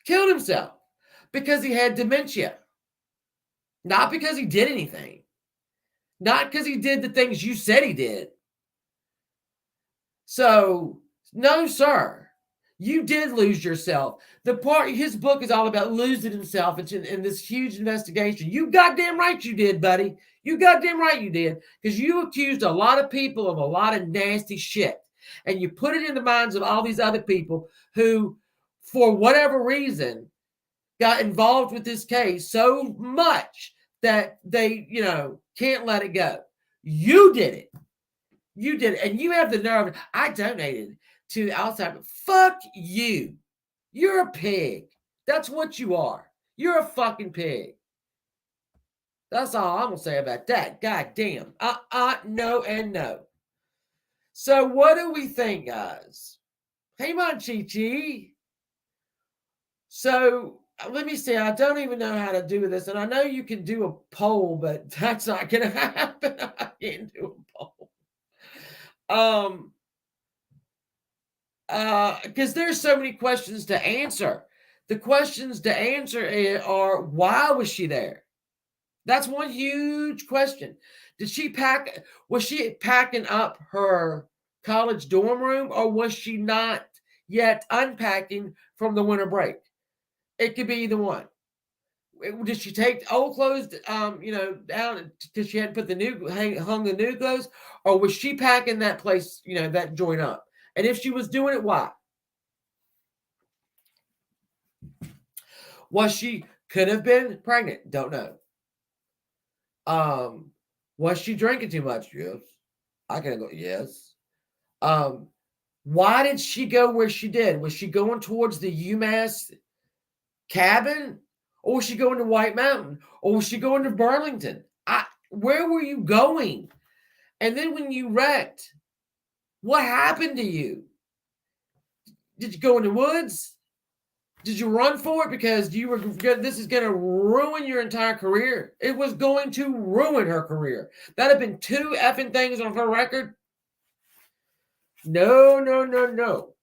Killed himself because he had dementia. Not because he did anything. Not because he did the things you said he did. So, no, sir. You did lose yourself. His book is all about losing himself in this huge investigation. You goddamn right you did, buddy. You goddamn right you did. Because you accused a lot of people of a lot of nasty shit. And you put it in the minds of all these other people who, for whatever reason, got involved with this case so much that they, can't let it go. You did it. You did it. And you have the nerve. I donated to Alzheimer's. Fuck you. You're a pig. That's what you are. You're a fucking pig. That's all I'm going to say about that. God damn. No and no. So what do we think, guys? Hey, man, Chi-Chi. So let me see. I don't even know how to do this. And I know you can do a poll, but that's not going to happen. I can't do a poll. Because there's so many questions to answer. The questions to answer are, why was she there? That's one huge question. Was she packing up her college dorm room, or was she not yet unpacking from the winter break? It could be either one. Did she take old clothes, down because she hadn't put hung the new clothes, or was she packing that place, that joint up? And if she was doing it, why? Could have been pregnant? Don't know. Was she drinking too much? Yes. I can go, yes. Why did she go where she did? Was she going towards the UMass cabin? Or was she going to White Mountain? Or was she going to Burlington? Where were you going? And then when you wrecked, what happened to you? Did you go in the woods? Did you run for it because this is going to ruin your entire career? It was going to ruin her career. That had been 2 effing things on her record. No.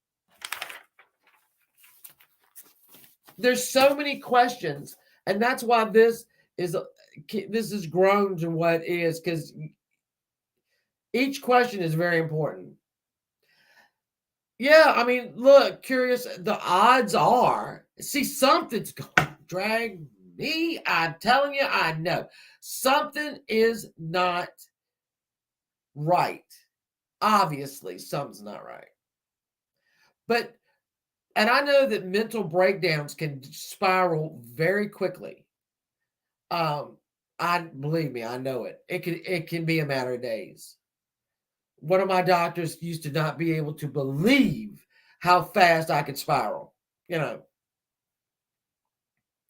There's so many questions, and that's why this has grown to what is, because each question is very important. Yeah, I mean, look, curious. The odds are, something's going to drag me. I'm telling you, I know something is not right. Obviously, something's not right. And I know that mental breakdowns can spiral very quickly. Believe me, I know it. It can be a matter of days. One of my doctors used to not be able to believe how fast I could spiral,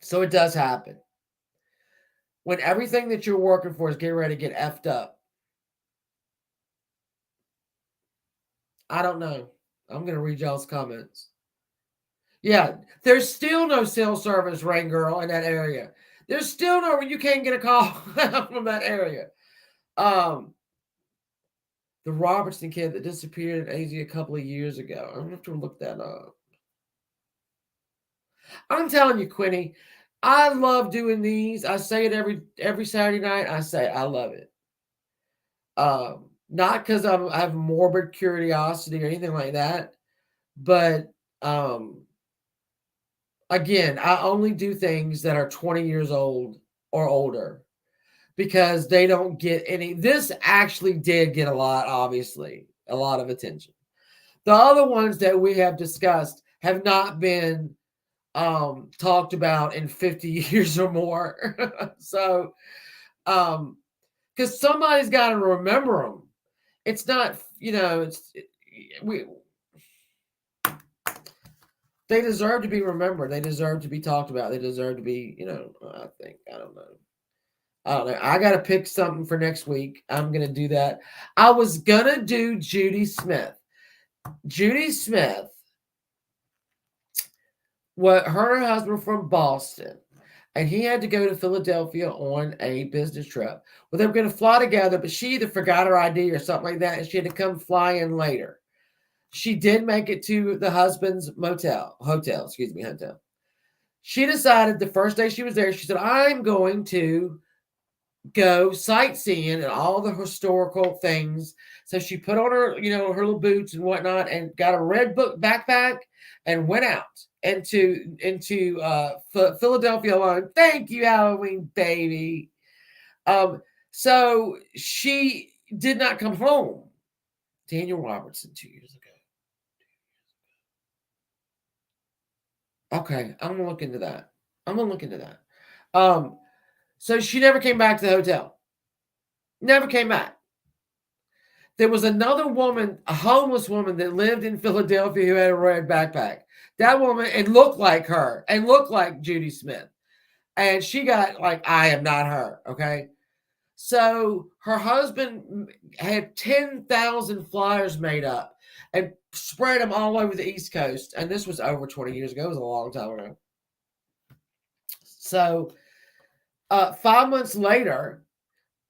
So it does happen. When everything that you're working for is getting ready to get effed up. I don't know. I'm going to read y'all's comments. Yeah, there's still no cell service, Rain Girl, in that area. There's still no, you can't get a call from that area. The Robertson kid that disappeared in AZ a couple of years ago. I'm going to have to look that up. I'm telling you, Quinny, I love doing these. I say it every Saturday night. I say I love it. Not because I have morbid curiosity or anything like that, but again, I only do things that are 20 years old or older. because they don't get any. This actually did get obviously, a lot of attention. The other ones that we have discussed have not been talked about in 50 years or more. So, because somebody's got to remember them. It's not, they deserve to be remembered. They deserve to be talked about. They deserve to be, I don't know. I got to pick something for next week. I'm going to do that. I was going to do Judy Smith. Judy Smith, her and her husband from Boston, and he had to go to Philadelphia on a business trip. Well, they were going to fly together, but she either forgot her ID or something like that, and she had to come fly in later. She did make it to the husband's hotel. She decided the first day she was there, she said, I'm going to go sightseeing and all the historical things. So she put on her, her little boots and whatnot, and got a red book backpack and went out into Philadelphia alone. Thank you, Halloween baby. So she did not come home. Daniel Robertson 2 years ago. Okay, I'm gonna look into that. So she never came back to the hotel. Never came back. There was another woman, a homeless woman that lived in Philadelphia who had a red backpack. That woman, and looked like her, and looked like Judy Smith. And she got I am not her, okay? So her husband had 10,000 flyers made up and spread them all over the East Coast. And this was over 20 years ago. It was a long time ago. So 5 months later,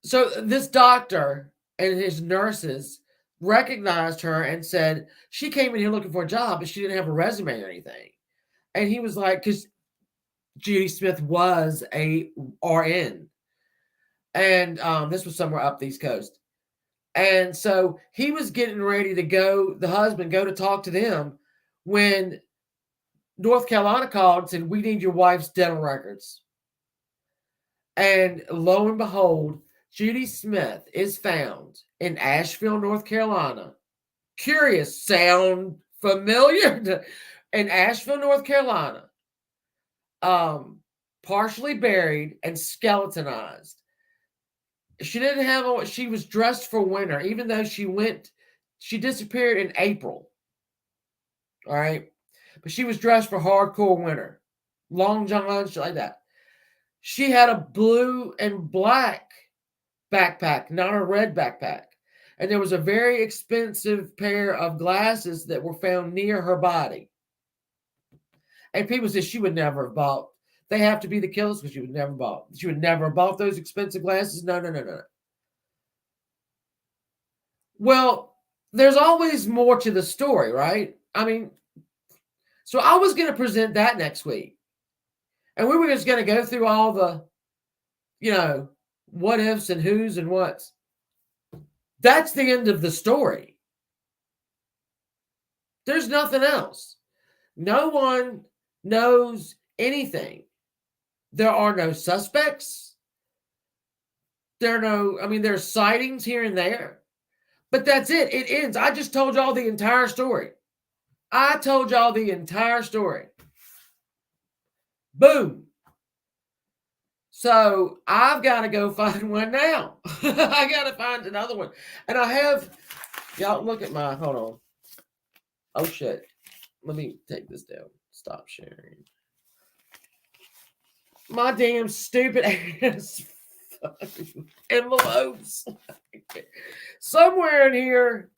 so this doctor and his nurses recognized her and said, she came in here looking for a job, but she didn't have a resume or anything. And he was like, because Judy Smith was a RN. And this was somewhere up the East Coast. And so he was getting ready to go, the husband, go to talk to them when North Carolina called and said, we need your wife's dental records. And lo and behold, Judy Smith is found in Asheville, North Carolina. Curious, sound familiar? In Asheville, North Carolina. Partially buried and skeletonized. She didn't have she was dressed for winter, even though she disappeared in April. All right. But she was dressed for hardcore winter. Long johns, shit like that. She had a blue and black backpack, not a red backpack. And there was a very expensive pair of glasses that were found near her body. And people said she would never have bought. They have to be the killers because she would never have bought those expensive glasses. No. Well, there's always more to the story, right? I mean, so I was going to present that next week. And we were just going to go through all the, what ifs and who's and what's. That's the end of the story. There's nothing else. No one knows anything. There are no suspects. There's sightings here and there. But that's it. It ends. I just told y'all the entire story. Boom. So I've got to go find one now. I got to find another one. And I have, y'all look at hold on. Oh shit. Let me take this down. Stop sharing. My damn stupid ass envelopes. Somewhere in here,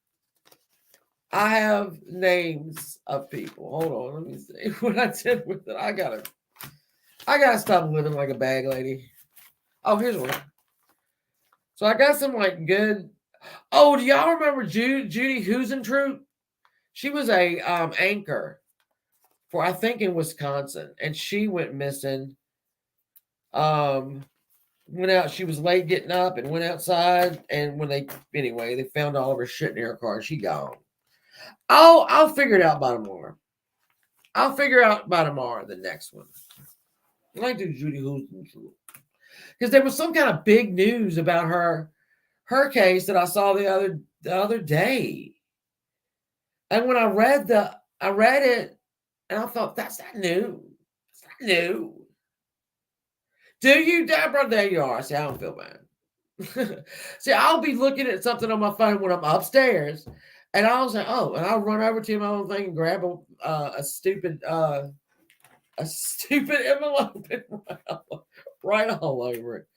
I have names of people. Hold on, let me see what I did with it. I gotta stop living like a bag lady. Oh, here's one. So I got some good. Oh, do y'all remember Judy Husentroop? She was a anchor for, I think, in Wisconsin, and she went missing. Went out. She was late getting up and went outside, and they found all of her shit in her car. She gone. I'll figure it out by tomorrow. The next one. I like to do Judy Husentroop. because there was some kind of big news about her case that I saw the other day. And when I read it, and I thought, that's not new. It's not new. Do you, Deborah? There you are. See, I don't feel bad. See, I'll be looking at something on my phone when I'm upstairs, and I'll say, "Oh," and I'll run over to my own thing and grab a stupid envelope and write all over it.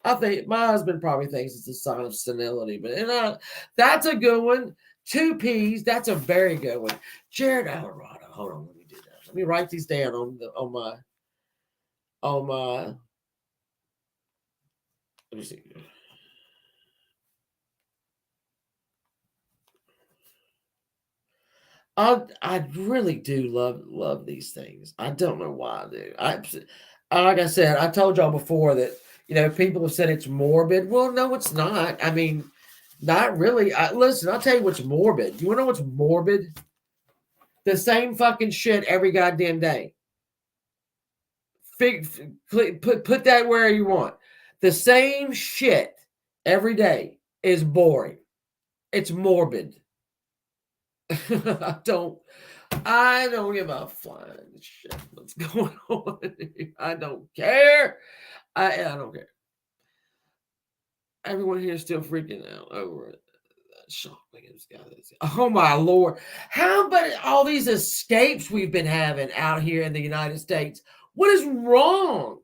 I think my husband probably thinks it's a sign of senility, but that's a good one. 2 P's. That's a very good one. Jared Alvarado. Hold on, let me do that. Let me write these down on my. Let me see. I really do love these things. I don't know why I do. Like I said, I told y'all before that people have said it's morbid. Well, no, it's not. I mean, not really. Listen, I'll tell you what's morbid. You want to know what's morbid? The same fucking shit every goddamn day. Put that where you want. The same shit every day is boring. It's morbid. I don't give a flying shit what's going on. I don't care. I don't care. Everyone here is still freaking out over it. Oh my Lord. How about all these escapes we've been having out here in the United States? What is wrong?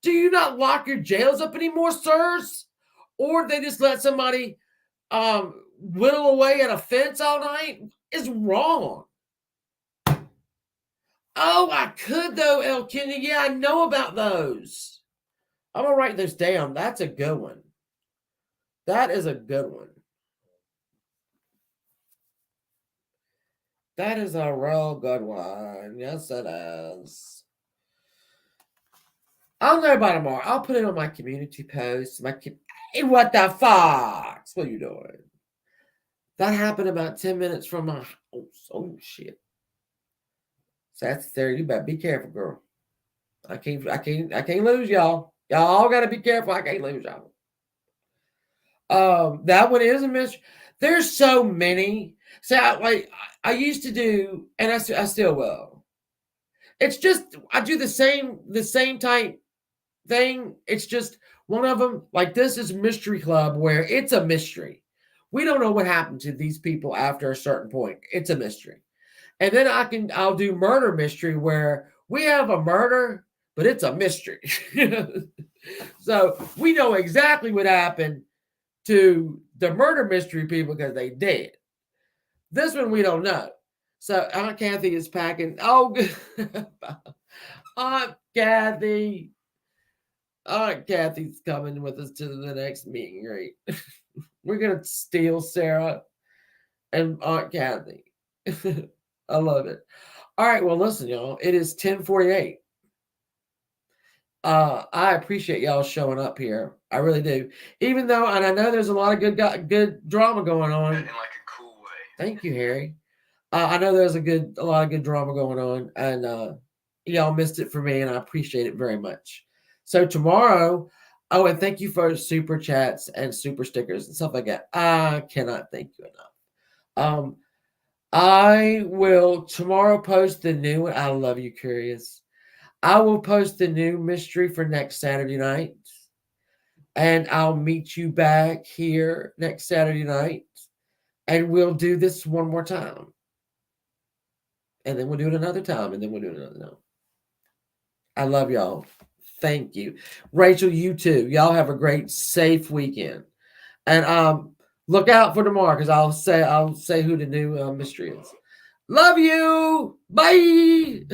Do you not lock your jails up anymore, sirs? Or they just let somebody whittle away at a fence all night? Is wrong. Oh, I could though, El Kenya. Yeah, I know about those. I'm gonna write those down. That's a good one. That is a good one. That is a real good one. Yes, it is. I'll know by tomorrow. I'll put it on my community post. Hey, what the fuck? What are you doing? That happened about 10 minutes from my house. Oh shit. So that's there. You better be careful, girl. I can't lose y'all. Y'all all gotta be careful. I can't lose y'all. That one is a mystery. There's so many. So I used to do, and I still will. It's just I do the same type thing. It's just one of them. Like this is Mystery Club, where it's a mystery. We don't know what happened to these people after a certain point. It's a mystery. And then I'll do murder mystery, where we have a murder, but it's a mystery. So we know exactly what happened to the murder mystery people because they did. This one we don't know. So Aunt Kathy is packing. Oh, Aunt Kathy. Aunt Kathy's coming with us to the next meeting, right? We're going to steal Sarah and Aunt Kathy. I love it. All right, well, listen, y'all. It is 10:48. I appreciate y'all showing up here. I really do. Even though, and I know there's a lot of good drama going on. In like a cool way. Thank you, Harry. I know there's a lot of good drama going on, and y'all missed it for me, and I appreciate it very much. So tomorrow, and thank you for super chats and super stickers and stuff like that. I cannot thank you enough. I will tomorrow post the new one. I love you, Curious. I will post the new mystery for next Saturday night. And I'll meet you back here next Saturday night. And we'll do this one more time. And then we'll do it another time. And then we'll do it another time. I love y'all. Thank you. Rachel, you too. Y'all have a great, safe weekend. And look out for tomorrow because I'll say who the new mystery is. Love you. Bye.